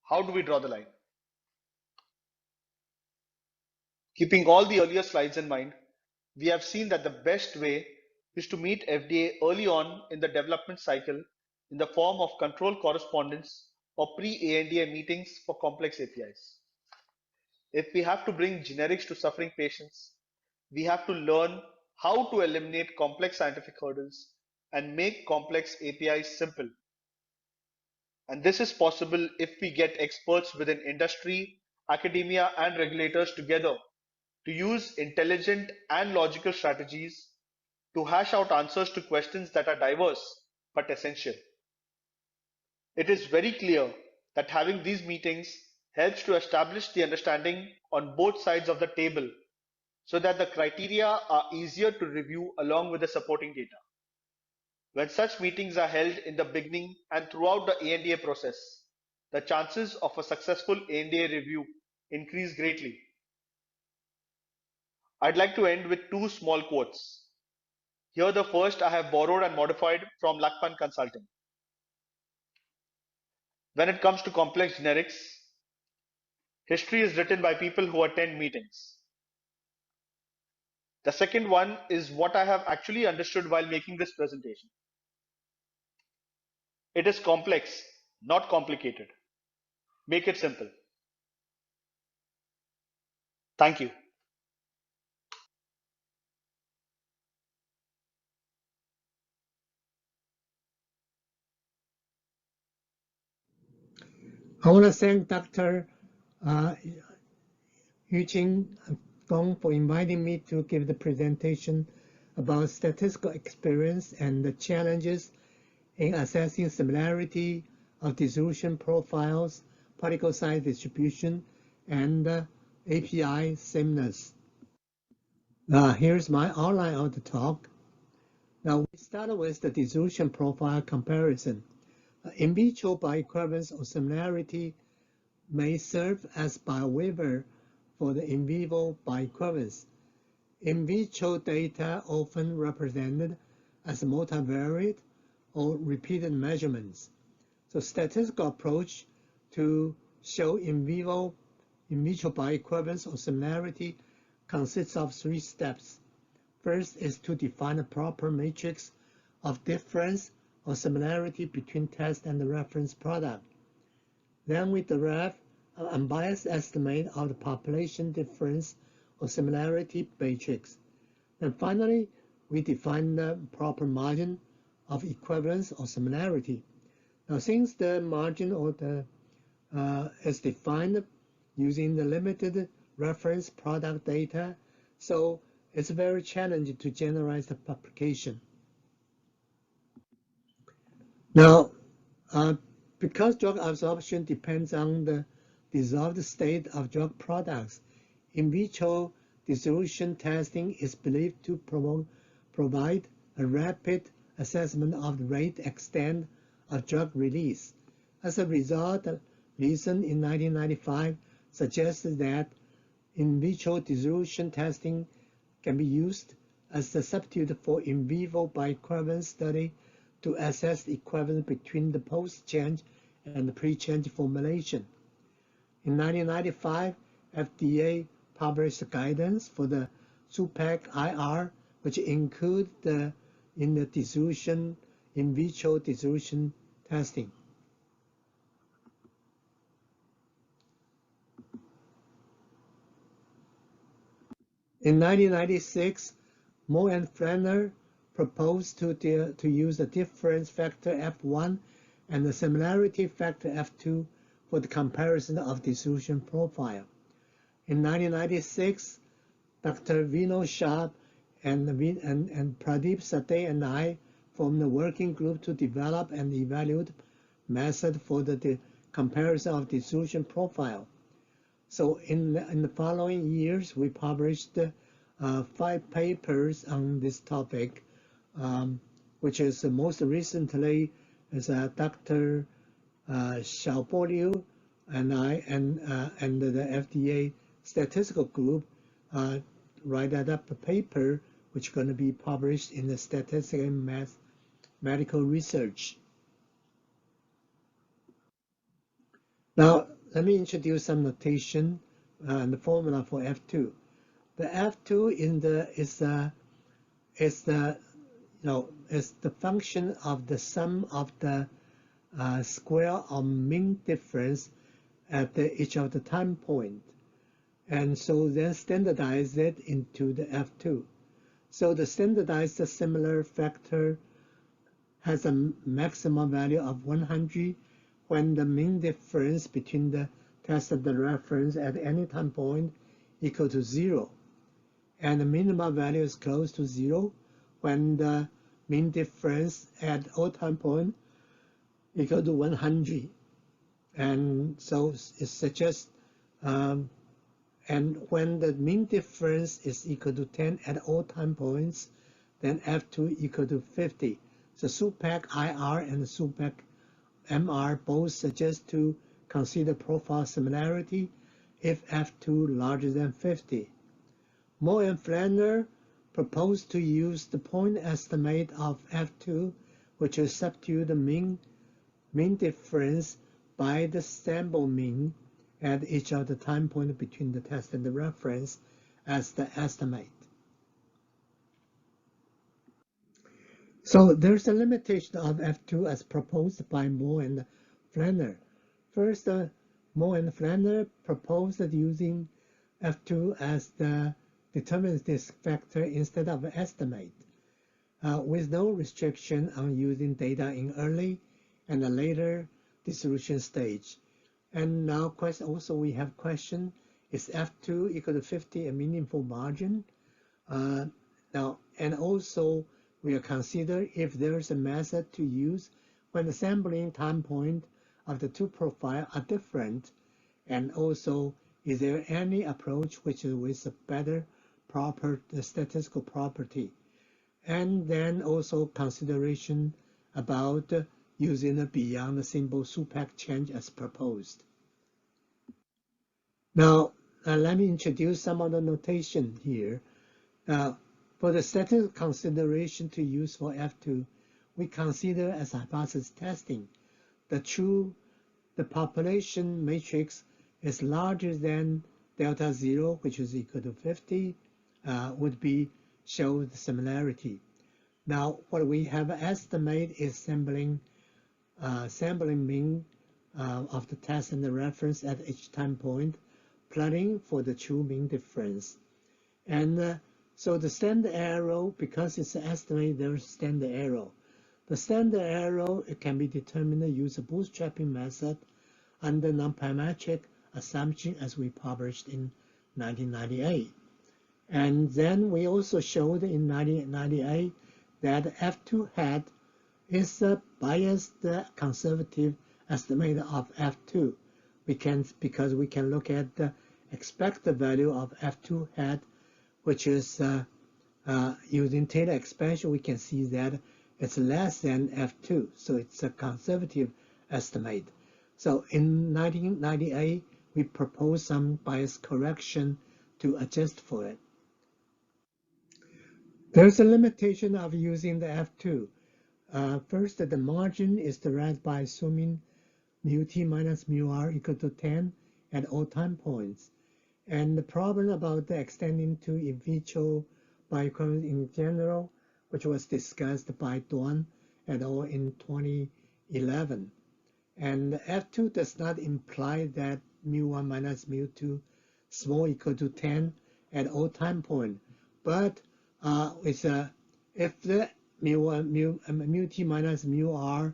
how do we draw the line? Keeping all the earlier slides in mind, we have seen that the best way is to meet FDA early on in the development cycle in the form of controlled correspondence or pre-ANDA meetings for complex APIs. If we have to bring generics to suffering patients, we have to learn how to eliminate complex scientific hurdles and make complex APIs simple. And this is possible if we get experts within industry, academia, and regulators together to use intelligent and logical strategies to hash out answers to questions that are diverse but essential. It is very clear that having these meetings helps to establish the understanding on both sides of the table so that the criteria are easier to review along with the supporting data. When such meetings are held in the beginning and throughout the ANDA process, the chances of a successful ANDA review increase greatly. I'd like to end with two small quotes. Here the first I have borrowed and modified from Lakpan Consulting. When it comes to complex generics, history is written by people who attend meetings. The second one is what I have actually understood while making this presentation. It is complex, not complicated. Make it simple. Thank you. I want to thank Dr. Yuqing Gong for inviting me to give the presentation about statistical experience and the challenges in assessing similarity of dissolution profiles, particle size distribution, and API sameness. Here's my outline of the talk. Now we start with the dissolution profile comparison. In vitro bioequivalence or similarity may serve as bioweaver for the in vivo bioequivalence. In vitro data often represented as multivariate or repeated measurements. So statistical approach to show in vitro bioequivalence or similarity consists of 3 steps. First is to define a proper matrix of difference or similarity between test and the reference product. Then we derive an unbiased estimate of the population difference or similarity matrix. And finally, we define the proper margin of equivalence or similarity. Now, since the margin or the is defined using the limited reference product data, so it's very challenging to generalize the publication. Now, because drug absorption depends on the dissolved state of drug products, in vitro dissolution testing is believed to provide a rapid assessment of the rate extent of drug release. As a result, Leeson in 1995 suggested that in vitro dissolution testing can be used as a substitute for in vivo bioequivalence study to assess the equivalence between the post-change and the pre-change formulation. In 1995, FDA published guidance for the SUPAC-IR, which include the in vitro dissolution testing. In 1996, Meng and Flanner proposed to use the difference factor F1 and the similarity factor F2 for the comparison of dissolution profile. In 1996, Dr. Vino Sharp and Pradeep Sathe and I formed a working group to develop and evaluate method for the comparison of dissolution profile. So in the following years, we published 5 papers on this topic, which is most recently is Dr. Xiaobo Liu and I and the FDA statistical group write up a paper which is going to be published in the Statistics and Medical Research. Now, let me introduce some notation and the formula for F2. The F2 is the function of the sum of the square of mean difference at each of the time point, and so then standardize it into the F2. So the standardized similar factor has a maximum value of 100 when the mean difference between the test and the reference at any time point equal to 0. And the minimum value is close to 0 when the mean difference at all time point equal to 100. And so it suggests, and when the mean difference is equal to 10 at all time points, then F2 equal to 50. So SUPAC-IR and SUPAC-MR both suggest to consider profile similarity if F2 larger than 50. Meng and Flanner proposed to use the point estimate of F2, which is substitute the mean difference by the sample mean at each of the time point between the test and the reference as the estimate. So there's a limitation of F2 as proposed by Meng and Flanner. First, Meng and Flanner proposed using F2 as the deterministic factor instead of estimate, with no restriction on using data in early and a later dissolution stage. And now also we have question, is F2 equal to 50 a meaningful margin? Now, and also we will consider if there is a method to use when the sampling time point of the two profiles are different, and also is there any approach which is with a better statistical property, and then also consideration about using a beyond the simple SUPAC change as proposed. Now, let me introduce some of the notation here. For the statistical consideration to use for F2, we consider as hypothesis testing the population matrix is larger than delta 0, which is equal to 50, would be show the similarity. Now, what we have estimate is sampling mean of the test and the reference at each time point, plotting for the true mean difference. And so the standard error, because it's an estimate, there's standard error. The standard error, it can be determined using a bootstrapping method under non-parametric assumption as we published in 1998. And then we also showed in 1998 that F2 hat is a biased conservative estimate of F2. Because we can look at the expected value of F2 hat, which is using Taylor expansion, we can see that it's less than F2. So it's a conservative estimate. So in 1998, we proposed some bias correction to adjust for it. There's a limitation of using the F2. First, the margin is derived by assuming mu t minus mu r equal to 10 at all time points. And the problem about the extending to in vitro bioequivalence in general, which was discussed by Duan et al. In 2011. And F2 does not imply that mu1 minus mu2 small equal to 10 at all time point. But if the mu t minus mu r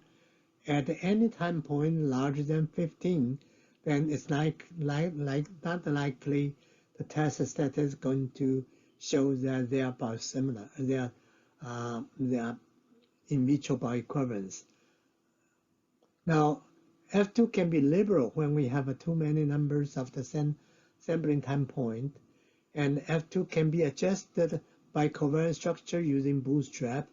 at any time point larger than 15, then it's not likely the test stat is going to show that they are biosimilar, they are in vitro bioequivalence. Now, F2 can be liberal when we have too many numbers of the sampling time point, and F2 can be adjusted by covariance structure using bootstrap,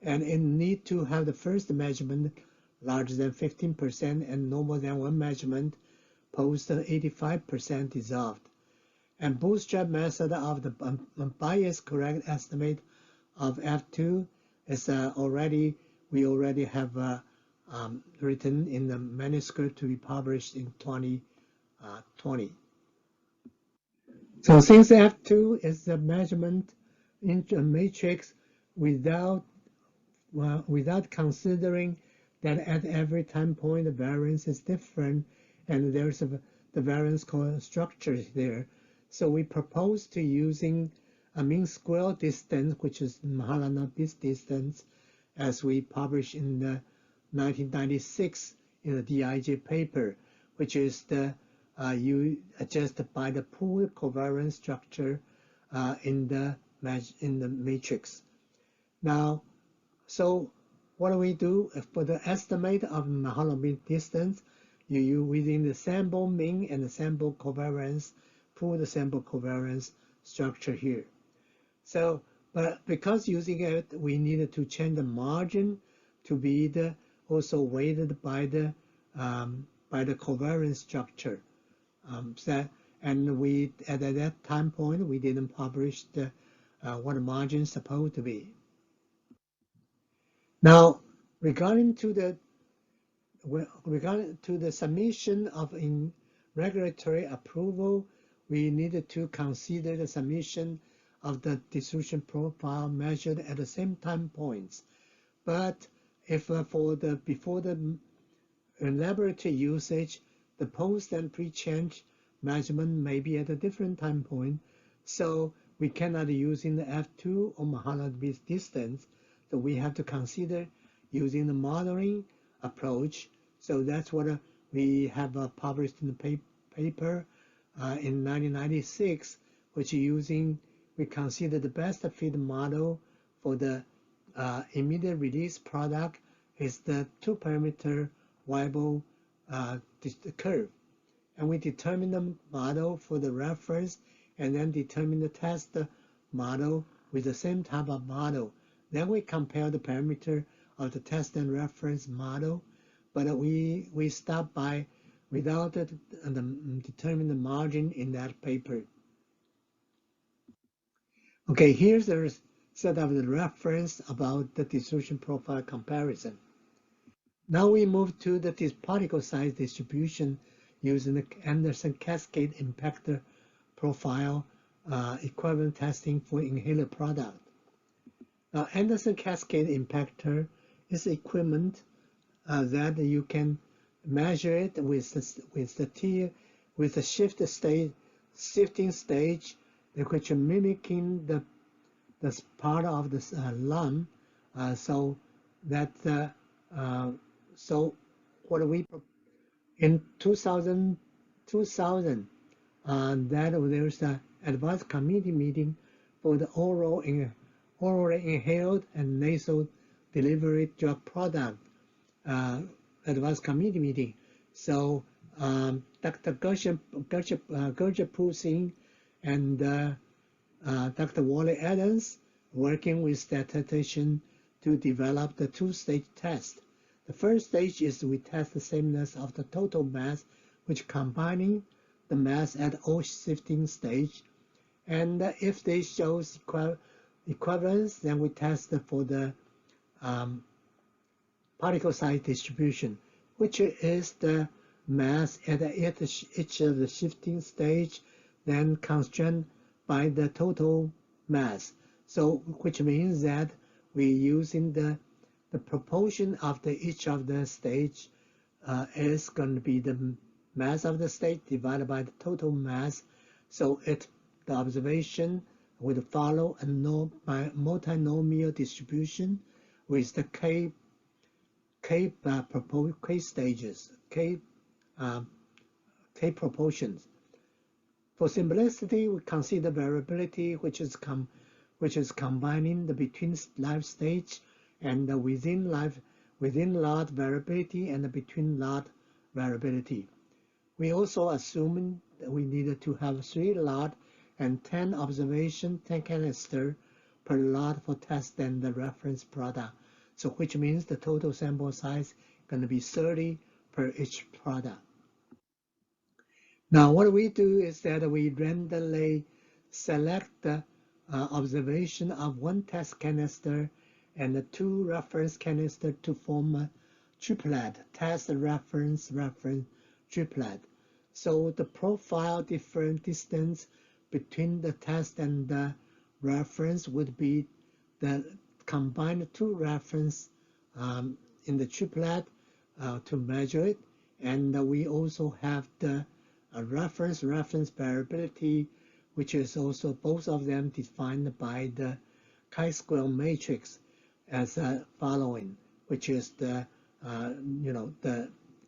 and it need to have the first measurement larger than 15% and no more than one measurement post 85% dissolved. And bootstrap method of the bias correct estimate of F2 is we already have written in the manuscript to be published in 2020. So since F2 is the measurement in a matrix without considering that at every time point the variance is different and there's the variance structure there. So we propose to using a mean square distance, which is Mahalanobis distance, as we published in the 1996 in the DIJ paper, which is the you adjusted by the pool covariance structure in the matrix. Now, so what do we do for the estimate of Mahalanobis distance? You use within the sample mean and the sample covariance, pool the sample covariance structure here. So, but because using it, we needed to change the margin to be also weighted by the covariance structure. And we at that time point we didn't publish what the margin is supposed to be. Now, regarding to the submission of in regulatory approval, we needed to consider the submission of the distribution profile measured at the same time points. But if before the laboratory usage, the post and pre-change measurement may be at a different time point, so we cannot use in the F2 or Mahalanobis distance. So we have to consider using the modeling approach. So that's what we have published in the paper in 1996, which we consider the best fit model for the immediate release product is the two-parameter Weibull curve. And we determine the model for the reference and then determine the test model with the same type of model. Then we compare the parameter of the test and reference model, but we stop by without determine the margin in that paper. Okay, here's a set of the reference about the distribution profile comparison. Now we move to the particle size distribution using the Anderson cascade impactor profile equivalent testing for inhaler product. Now, Anderson cascade impactor is equipment that you can measure it with the shifting stage, which are mimicking the part of the lung. So what we in 2000 that there's an advice committee meeting for the orally inhaled and nasal delivery drug product advice committee meeting. So Dr. Gerger Singh and Dr. Wally Adams working with statisticians to develop the two-stage test. The first stage is we test the sameness of the total mass, which combining the mass at all shifting stage. And if they show equivalence, then we test for the particle size distribution, which is the mass at each of the shifting stage, then constrained by the total mass. So, which means that we're using the proportion of each of the stage is going to be the mass of the stage divided by the total mass. So the observation would follow a multinomial distribution with the k stages, k proportions. For simplicity, we consider variability, which is combining the between life stage and the within lot variability and the between lot variability. We also assume that we needed to have 3 lot and 10 observation, 10 canister per lot for test and the reference product. So which means the total sample size is going to be 30 per each product. Now what we do is that we randomly select the observation of 1 test canister and the 2 reference canister to form a triplet, test reference triplet. So the profile different distance between the test and the reference would be the combined 2 reference in the triplet to measure it. And we also have the reference variability, which is also both of them defined by the chi-square matrix as following, which is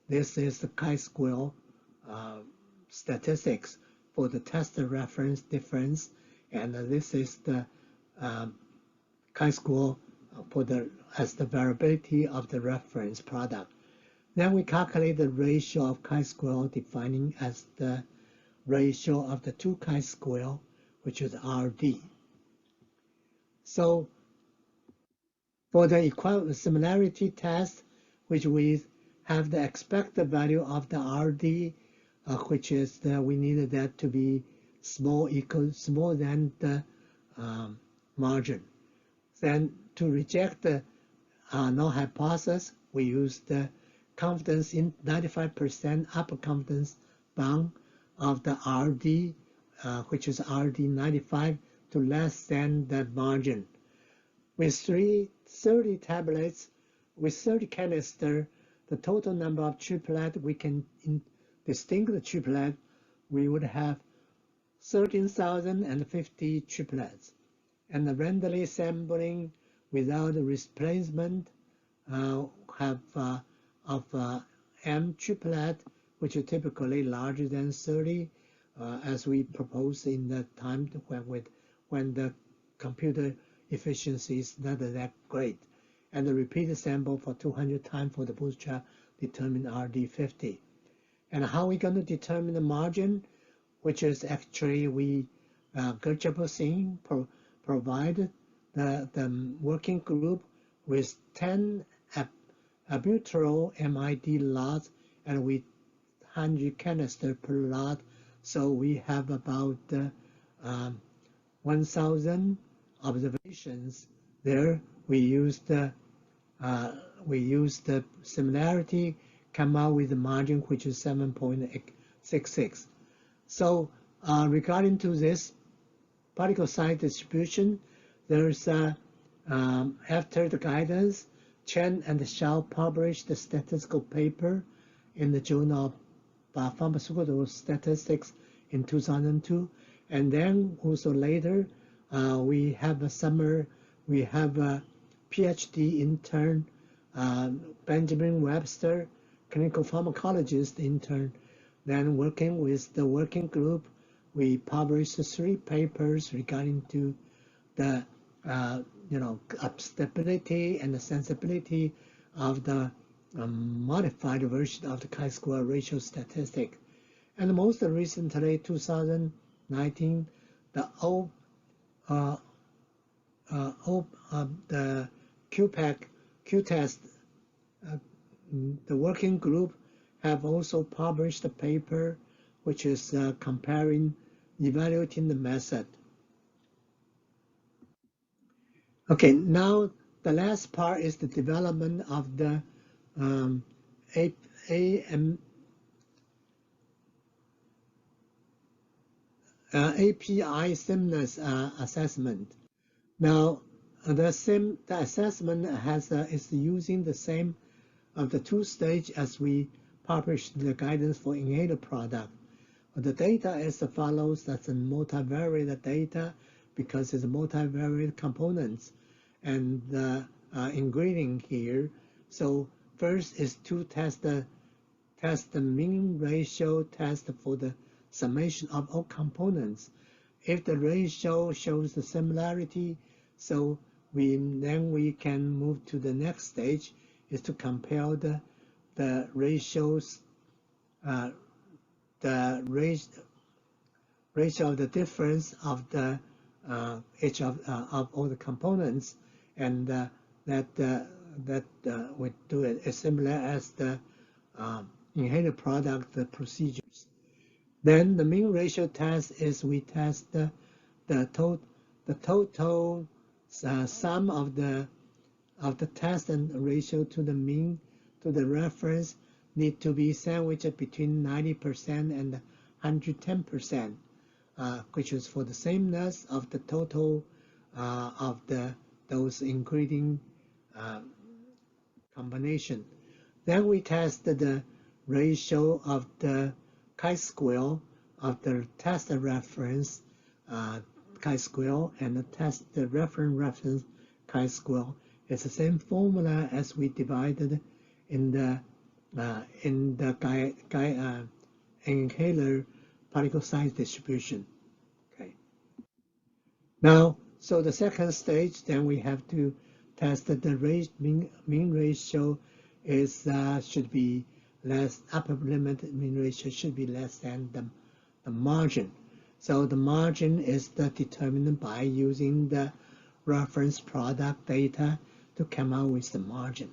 this is the chi-square statistics for the test reference difference, and this is the chi-square as the variability of the reference product. Then we calculate the ratio of chi-square, defining as the ratio of the 2 chi-square, which is RD. So for the similarity test, which we have the expected value of the RD, which is we needed that to be small than the margin. Then to reject the null hypothesis, we use the confidence in 95% upper confidence bound of the RD, which is RD 95 to less than that margin. With 30 tablets, with 30 canister, the total number of triplet we can distinct the triplet, we would have 13,050 triplets. And the randomly sampling without replacement have of M triplet which is typically larger than 30, as we proposed in the time when the computer efficiency is not that great. And the repeated sample for 200 times for the bootstrap determine RD50. And how are we going to determine the margin, which is actually we Gertjaber provided the working group with 10 arbitrary MID lots and with 100 canister per lot. So we have about 1,000 observations there. We used the similarity, come out with the margin which is 7.66. So regarding to this particle size distribution, there's after the guidance, Chen and Shao published the statistical paper in the Journal of Pharmaceutical Statistics in 2002, and then also later we have a PhD intern, Benjamin Webster, clinical pharmacologist intern, then working with the working group, we published 3 papers regarding to the stability and the sensibility of the modified version of the chi-square ratio statistic. And most recently, 2019, the the Q-test, the working group have also published a paper which is evaluating the method. Okay, now the last part is the development of the API sameness assessment. Now, the assessment is using the same of the 2-stage as we published the guidance for inhaler product. The data is as follows. That's a multivariate data because it's multivariate components and the ingredient here. So first is to test the mean ratio test for the summation of all components. If the ratio shows the similarity, so then we can move to the next stage is to compare the ratios, the ratio of the difference of the each of all the components, and that we do it as similar as the inhaler product procedures. Then the mean ratio test is we test the total sum of the test and ratio to the mean to the reference need to be sandwiched between 90% and 110%, which is for the sameness of the total of those ingredient combination. Then we test the ratio of the chi-square of the test reference chi-square and the reference chi-square. It's the same formula as we divided in the inhaler particle size distribution. Okay. Now, so the second stage, then we have to test that the mean ratio is should be less, upper limit mean ratio should be less than the margin. So the margin is determined by using the reference product data to come out with the margin.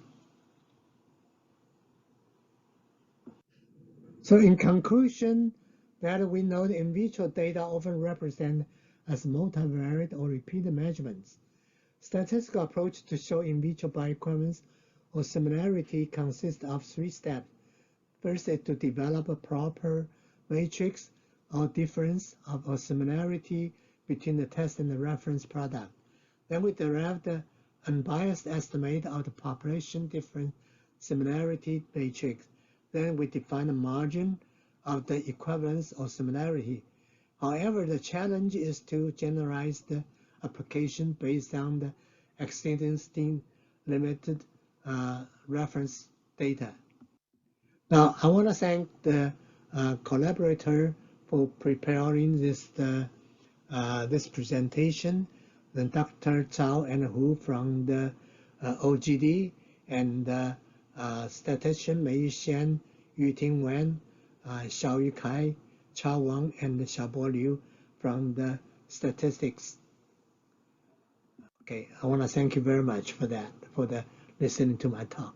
So in conclusion, that we know the in vitro data often represent as multivariate or repeated measurements. Statistical approach to show in vitro bioequivalence or similarity consists of 3 steps. First is to develop a proper matrix or difference or similarity between the test and the reference product. Then we derive the unbiased estimate of the population difference similarity matrix. Then we define the margin of the equivalence or similarity. However, the challenge is to generalize the application based on the existing limited reference data. Now, I want to thank the collaborator for preparing this presentation, then Dr. Cao and Hu from the OGD, and statistician Mei Xian, Yuting Wen, Xiaoyu Kai, Chao Wang, and Xiaobo Liu from the statistics. Okay, I want to thank you very much for that, for the listening to my talk.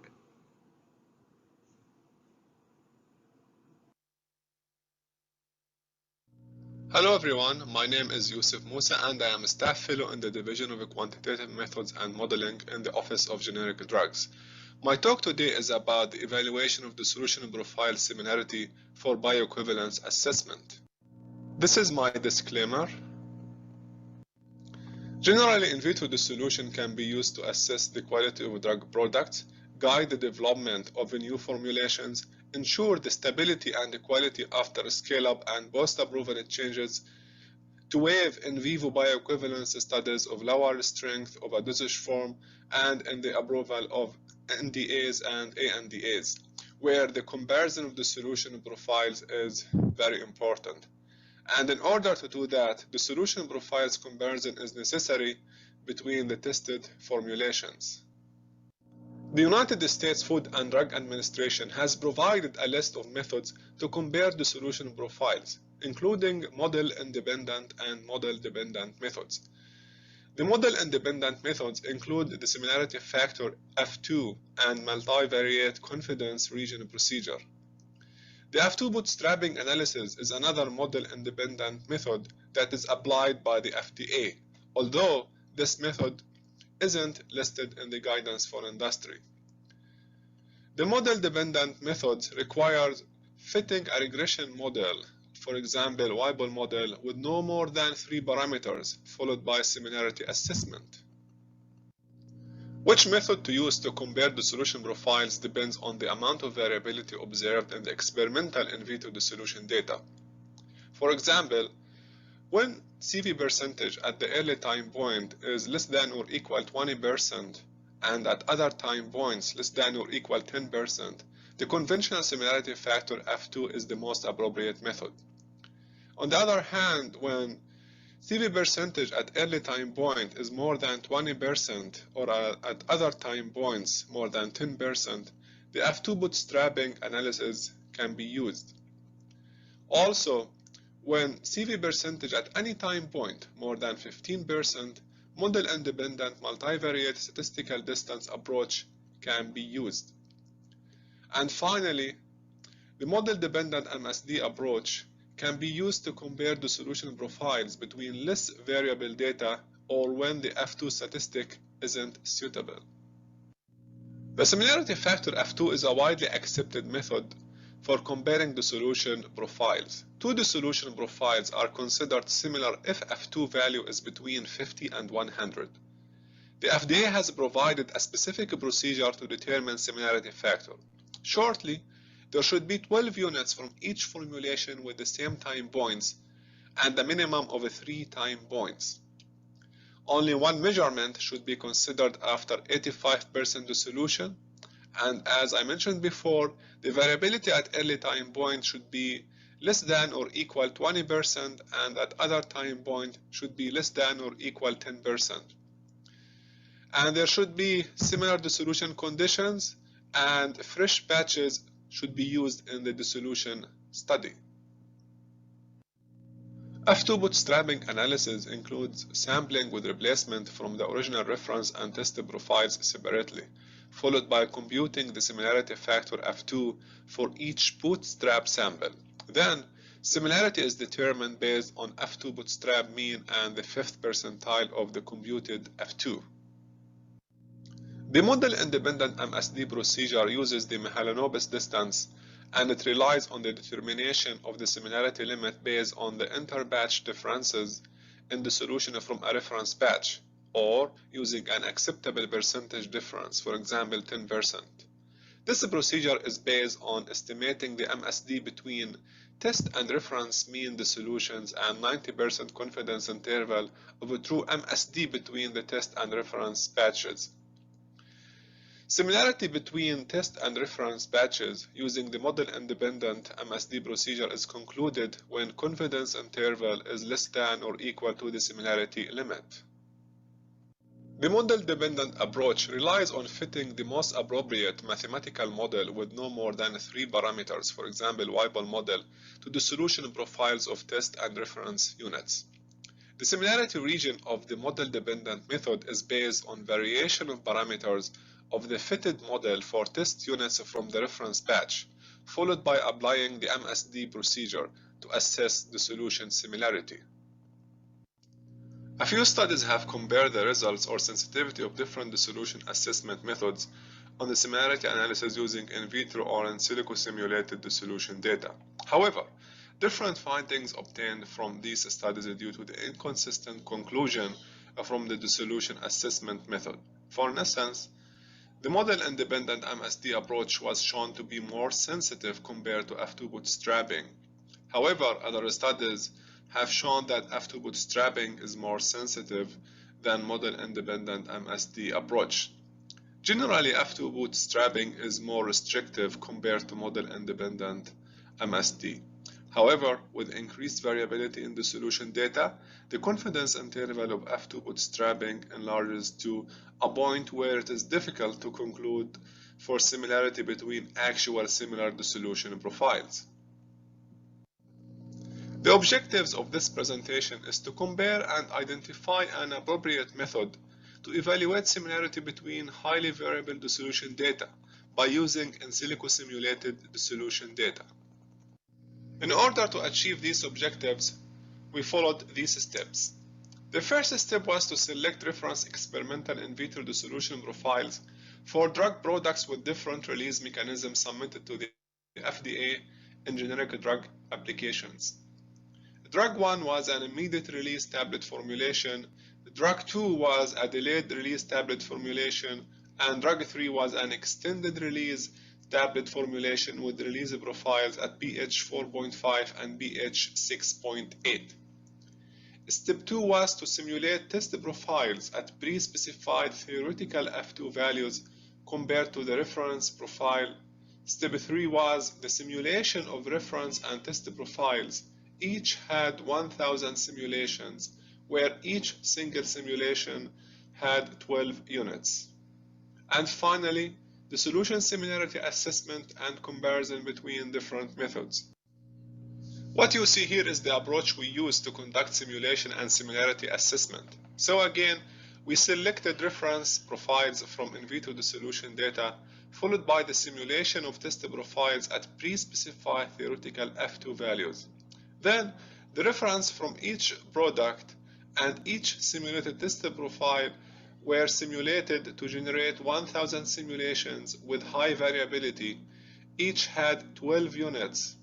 Hello everyone, my name is Youssef Mousa and I am a staff fellow in the Division of Quantitative Methods and Modeling in the Office of Generic Drugs. My talk today is about the evaluation of the solution profile similarity for bioequivalence assessment. This is my disclaimer. Generally, in vitro dissolution can be used to assess the quality of drug products, guide the development of new formulations, ensure the stability and the quality after scale-up and post-approval changes, to waive in vivo bioequivalence studies of lower strength of a dosage form, and in the approval of NDAs and ANDAs, where the comparison of the solution profiles is very important. And in order to do that, the solution profiles comparison is necessary between the tested formulations. The United States Food and Drug Administration has provided a list of methods to compare the solution profiles, including model-independent and model-dependent methods. The model-independent methods include the similarity factor F2 and multivariate confidence region procedure. The F2 bootstrapping analysis is another model-independent method that is applied by the FDA, although this method isn't listed in the guidance for industry. The model-dependent methods require fitting a regression model, for example, Weibull model, with no more than 3 parameters, followed by similarity assessment. Which method to use to compare the solution profiles depends on the amount of variability observed in the experimental in vitro dissolution data. For example, when CV percentage at the early time point is less than or equal 20%, and at other time points less than or equal 10%, the conventional similarity factor F2 is the most appropriate method. On the other hand, when CV percentage at early time point is more than 20% or at other time points more than 10%, the F2 bootstrapping analysis can be used. Also, when CV percentage at any time point more than 15%, model-independent multivariate statistical distance approach can be used. And finally, the model-dependent MSD approach can be used to compare the solution profiles between less variable data or when the F2 statistic isn't suitable. The similarity factor F2 is a widely accepted method for comparing the solution profiles. Two dissolution profiles are considered similar if F2 value is between 50 and 100. The FDA has provided a specific procedure to determine similarity factor. Shortly, there should be 12 units from each formulation with the same time points and a minimum of 3 time points. Only one measurement should be considered after 85% dissolution, and as I mentioned before, the variability at early time point should be less than or equal 20% and at other time point should be less than or equal 10%. And there should be similar dissolution conditions and fresh batches should be used in the dissolution study. F2 bootstrapping analysis includes sampling with replacement from the original reference and tested profiles separately, followed by computing the similarity factor F2 for each bootstrap sample. Then, similarity is determined based on F2 bootstrap mean and the 5th percentile of the computed F2. The model-independent MSD procedure uses the Mahalanobis distance, and it relies on the determination of the similarity limit based on the inter-batch differences in the solution from a reference batch, or using an acceptable percentage difference, for example 10%. This procedure is based on estimating the MSD between test and reference mean dissolutions and 90% confidence interval of a true MSD between the test and reference batches. Similarity between test and reference batches using the model-independent MSD procedure is concluded when confidence interval is less than or equal to the similarity limit. The model-dependent approach relies on fitting the most appropriate mathematical model with no more than 3 parameters, for example, Weibull model, to the solution profiles of test and reference units. The similarity region of the model-dependent method is based on variation of parameters of the fitted model for test units from the reference batch, followed by applying the MSD procedure to assess the solution similarity. A few studies have compared the results or sensitivity of different dissolution assessment methods on the similarity analysis using in vitro or in silico simulated dissolution data. However, different findings obtained from these studies due to the inconsistent conclusion from the dissolution assessment method. For instance, the model-independent MSD approach was shown to be more sensitive compared to F2 bootstrapping. However, other studies have shown that F2 bootstrapping is more sensitive than model-independent MSD approach. Generally, F2 bootstrapping is more restrictive compared to model-independent MSD. However, with increased variability in the solution data, the confidence interval of F2 bootstrapping enlarges to a point where it is difficult to conclude for similarity between actual similar dissolution profiles. The objectives of this presentation is to compare and identify an appropriate method to evaluate similarity between highly variable dissolution data by using in silico simulated dissolution data. In order to achieve these objectives, we followed these steps. The first step was to select reference experimental in vitro dissolution profiles for drug products with different release mechanisms submitted to the FDA in generic drug applications. Drug 1 was an immediate release tablet formulation, drug 2 was a delayed release tablet formulation, and drug 3 was an extended release tablet formulation with release profiles at pH 4.5 and pH 6.8. Step 2 was to simulate test profiles at pre-specified theoretical F2 values compared to the reference profile. Step 3 was the simulation of reference and test profiles. Each had 1,000 simulations, where each single simulation had 12 units. And finally, the solution similarity assessment and comparison between different methods. What you see here is the approach we use to conduct simulation and similarity assessment. So again, we selected reference profiles from in vitro dissolution data, followed by the simulation of test profiles at pre-specified theoretical F2 values. Then, the reference from each product and each simulated test profile were simulated to generate 1,000 simulations with high variability. Each had 12 units,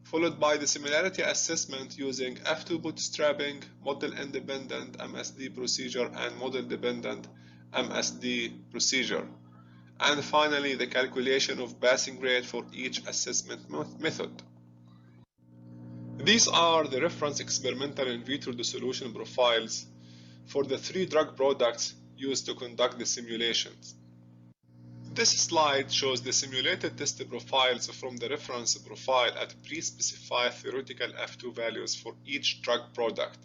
followed by the similarity assessment using F2 bootstrapping, model-independent MSD procedure, and model-dependent MSD procedure. And finally, the calculation of passing rate for each assessment method. These are the reference experimental in vitro dissolution profiles for the 3 drug products used to conduct the simulations. This slide shows the simulated test profiles from the reference profile at pre-specified theoretical F2 values for each drug product.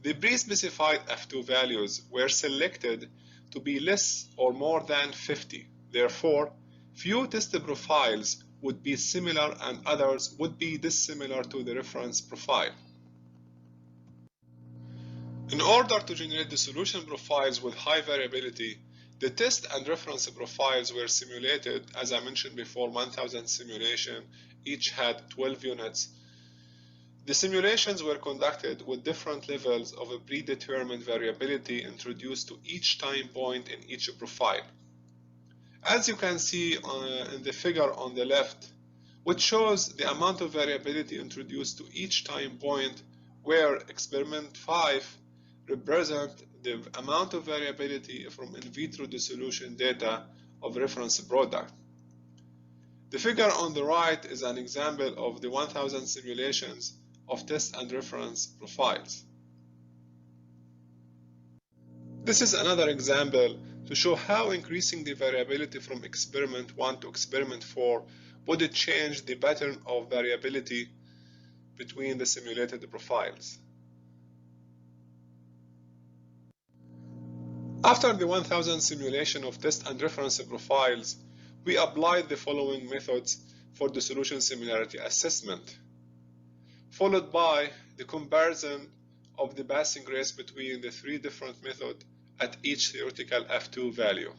The pre-specified F2 values were selected to be less or more than 50. Therefore, few test profiles would be similar and others would be dissimilar to the reference profile. In order to generate the solution profiles with high variability, the test and reference profiles were simulated, as I mentioned before, 1,000 simulation, each had 12 units. The simulations were conducted with different levels of a predetermined variability introduced to each time point in each profile. As you can see in the figure on the left, which shows the amount of variability introduced to each time point, where experiment 5 represent the amount of variability from in vitro dissolution data of reference product. The figure on the right is an example of the 1,000 simulations of test and reference profiles. This is another example to show how increasing the variability from experiment 1 to experiment 4 would it change the pattern of variability between the simulated profiles. After the 1000 simulation of test and reference profiles, we applied the following methods for the solution similarity assessment, followed by the comparison of the passing rates between the three different methods at each theoretical F2 value.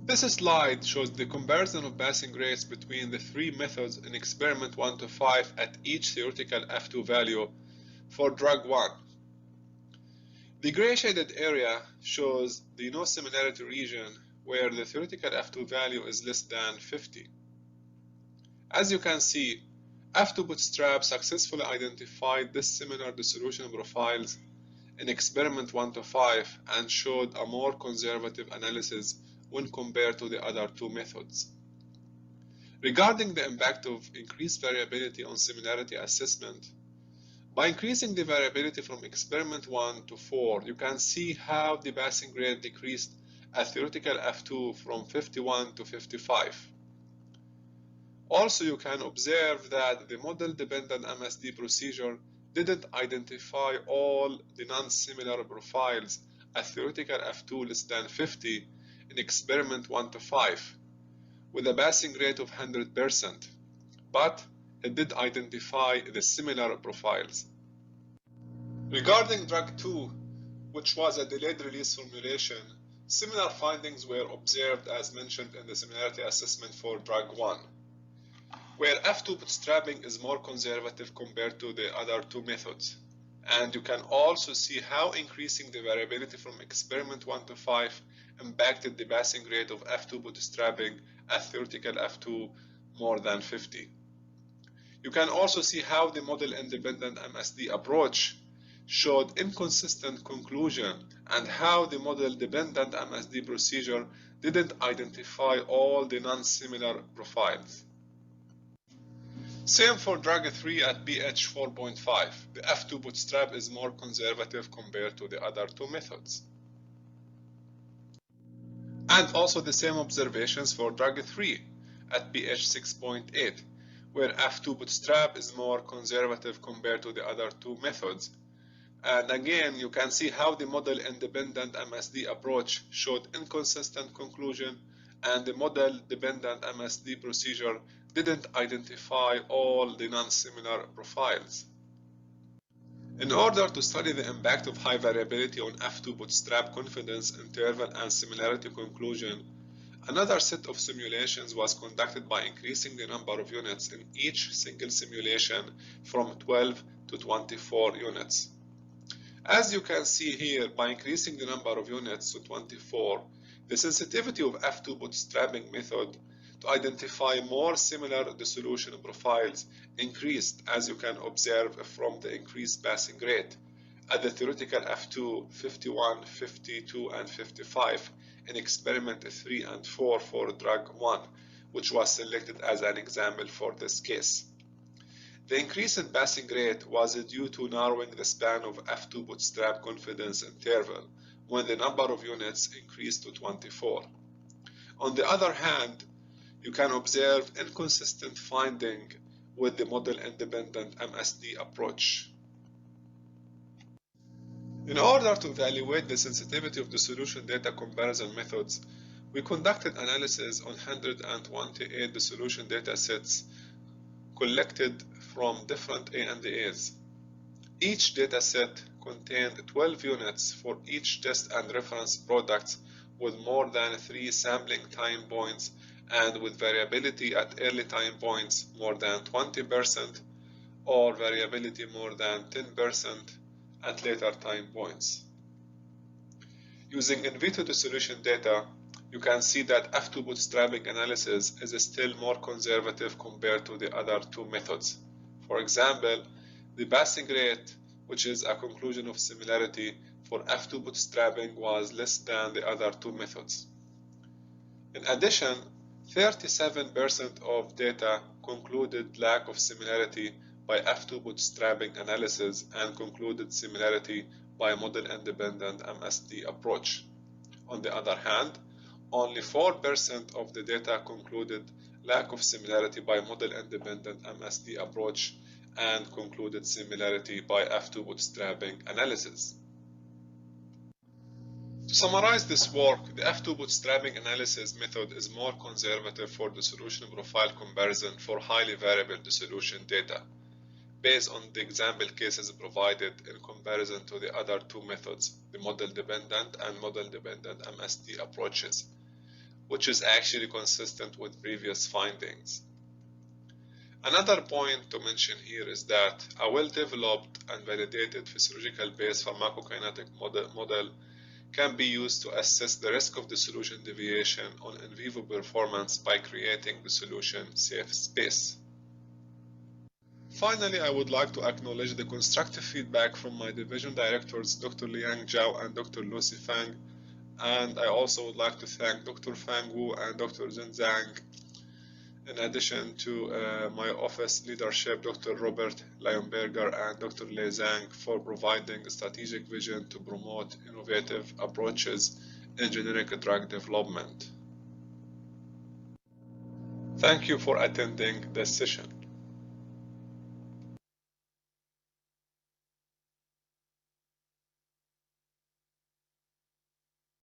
This slide shows the comparison of passing rates between the three methods in experiment 1 to 5 at each theoretical F2 value for drug 1. The gray shaded area shows the no similarity region where the theoretical F2 value is less than 50. As you can see, F2 Bootstrap successfully identified dissimilar dissolution profiles in experiment 1 to 5 and showed a more conservative analysis when compared to the other two methods. Regarding the impact of increased variability on similarity assessment, by increasing the variability from experiment 1 to 4, you can see how the passing rate decreased at theoretical F2 from 51 to 55. Also, you can observe that the model-dependent MSD procedure didn't identify all the non-similar profiles at theoretical F2 less than 50 in experiment 1 to 5, with a passing rate of 100%, but it did identify the similar profiles. Regarding drug 2, which was a delayed release formulation, similar findings were observed as mentioned in the similarity assessment for drug 1, where F2 bootstrapping is more conservative compared to the other two methods. And you can also see how increasing the variability from experiment 1 to 5 impacted the passing rate of F2 bootstrapping at theoretical F2 more than 50. You can also see how the model-independent MSD approach showed inconsistent conclusion and how the model-dependent MSD procedure didn't identify all the non-similar profiles. Same for drug 3 at pH 4.5. The F2 bootstrap is more conservative compared to the other two methods. And also the same observations for drug 3 at pH 6.8, where F2 bootstrap is more conservative compared to the other two methods. And again, you can see how the model-independent MSD approach showed inconsistent conclusion, and the model-dependent MSD procedure didn't identify all the non-similar profiles. In order to study the impact of high variability on F2 bootstrap confidence interval and similarity conclusion, another set of simulations was conducted by increasing the number of units in each single simulation from 12 to 24 units. As you can see here, by increasing the number of units to 24, the sensitivity of F2 bootstrapping method to identify more similar dissolution profiles increased, as you can observe from the increased passing rate at the theoretical F2 51, 52, and 55 in experiment 3 and 4 for drug 1, which was selected as an example for this case. The increase in passing rate was due to narrowing the span of F2 bootstrap confidence interval when the number of units increased to 24. On the other hand, you can observe inconsistent finding with the model-independent MSD approach. In order to evaluate the sensitivity of the solution data comparison methods, we conducted analysis on 128 dissolution data sets collected from different ANDAs. Each dataset contained 12 units for each test and reference products with more than 3 sampling time points and with variability at early time points more than 20% or variability more than 10% at later time points. Using in vitro dissolution data, you can see that F2 bootstrapping analysis is still more conservative compared to the other two methods. For example, the passing rate, which is a conclusion of similarity for F2 bootstrapping, was less than the other two methods. In addition, 37% of data concluded lack of similarity by F2 bootstrapping analysis and concluded similarity by a model-independent MSD approach. On the other hand, only 4% of the data concluded lack of similarity by model-independent MSD approach and concluded similarity by F2 bootstrapping analysis. To summarize this work, the F2 bootstrapping analysis method is more conservative for the solution profile comparison for highly variable dissolution data, based on the example cases provided in comparison to the other two methods, the model-dependent and model-dependent MSD approaches, which is actually consistent with previous findings. Another point to mention here is that a well-developed and validated physiological-based pharmacokinetic model can be used to assess the risk of dissolution deviation on in vivo performance by creating the solution safe space. Finally, I would like to acknowledge the constructive feedback from my division directors, Dr. Liang Zhao and Dr. Lucy Fang, and I also would like to thank Dr. Fang Wu and Dr. Zhen Zhang, in addition to my office leadership, Dr. Robert Leonberger and Dr. Lei Zhang, for providing a strategic vision to promote innovative approaches in generic drug development. Thank you for attending this session.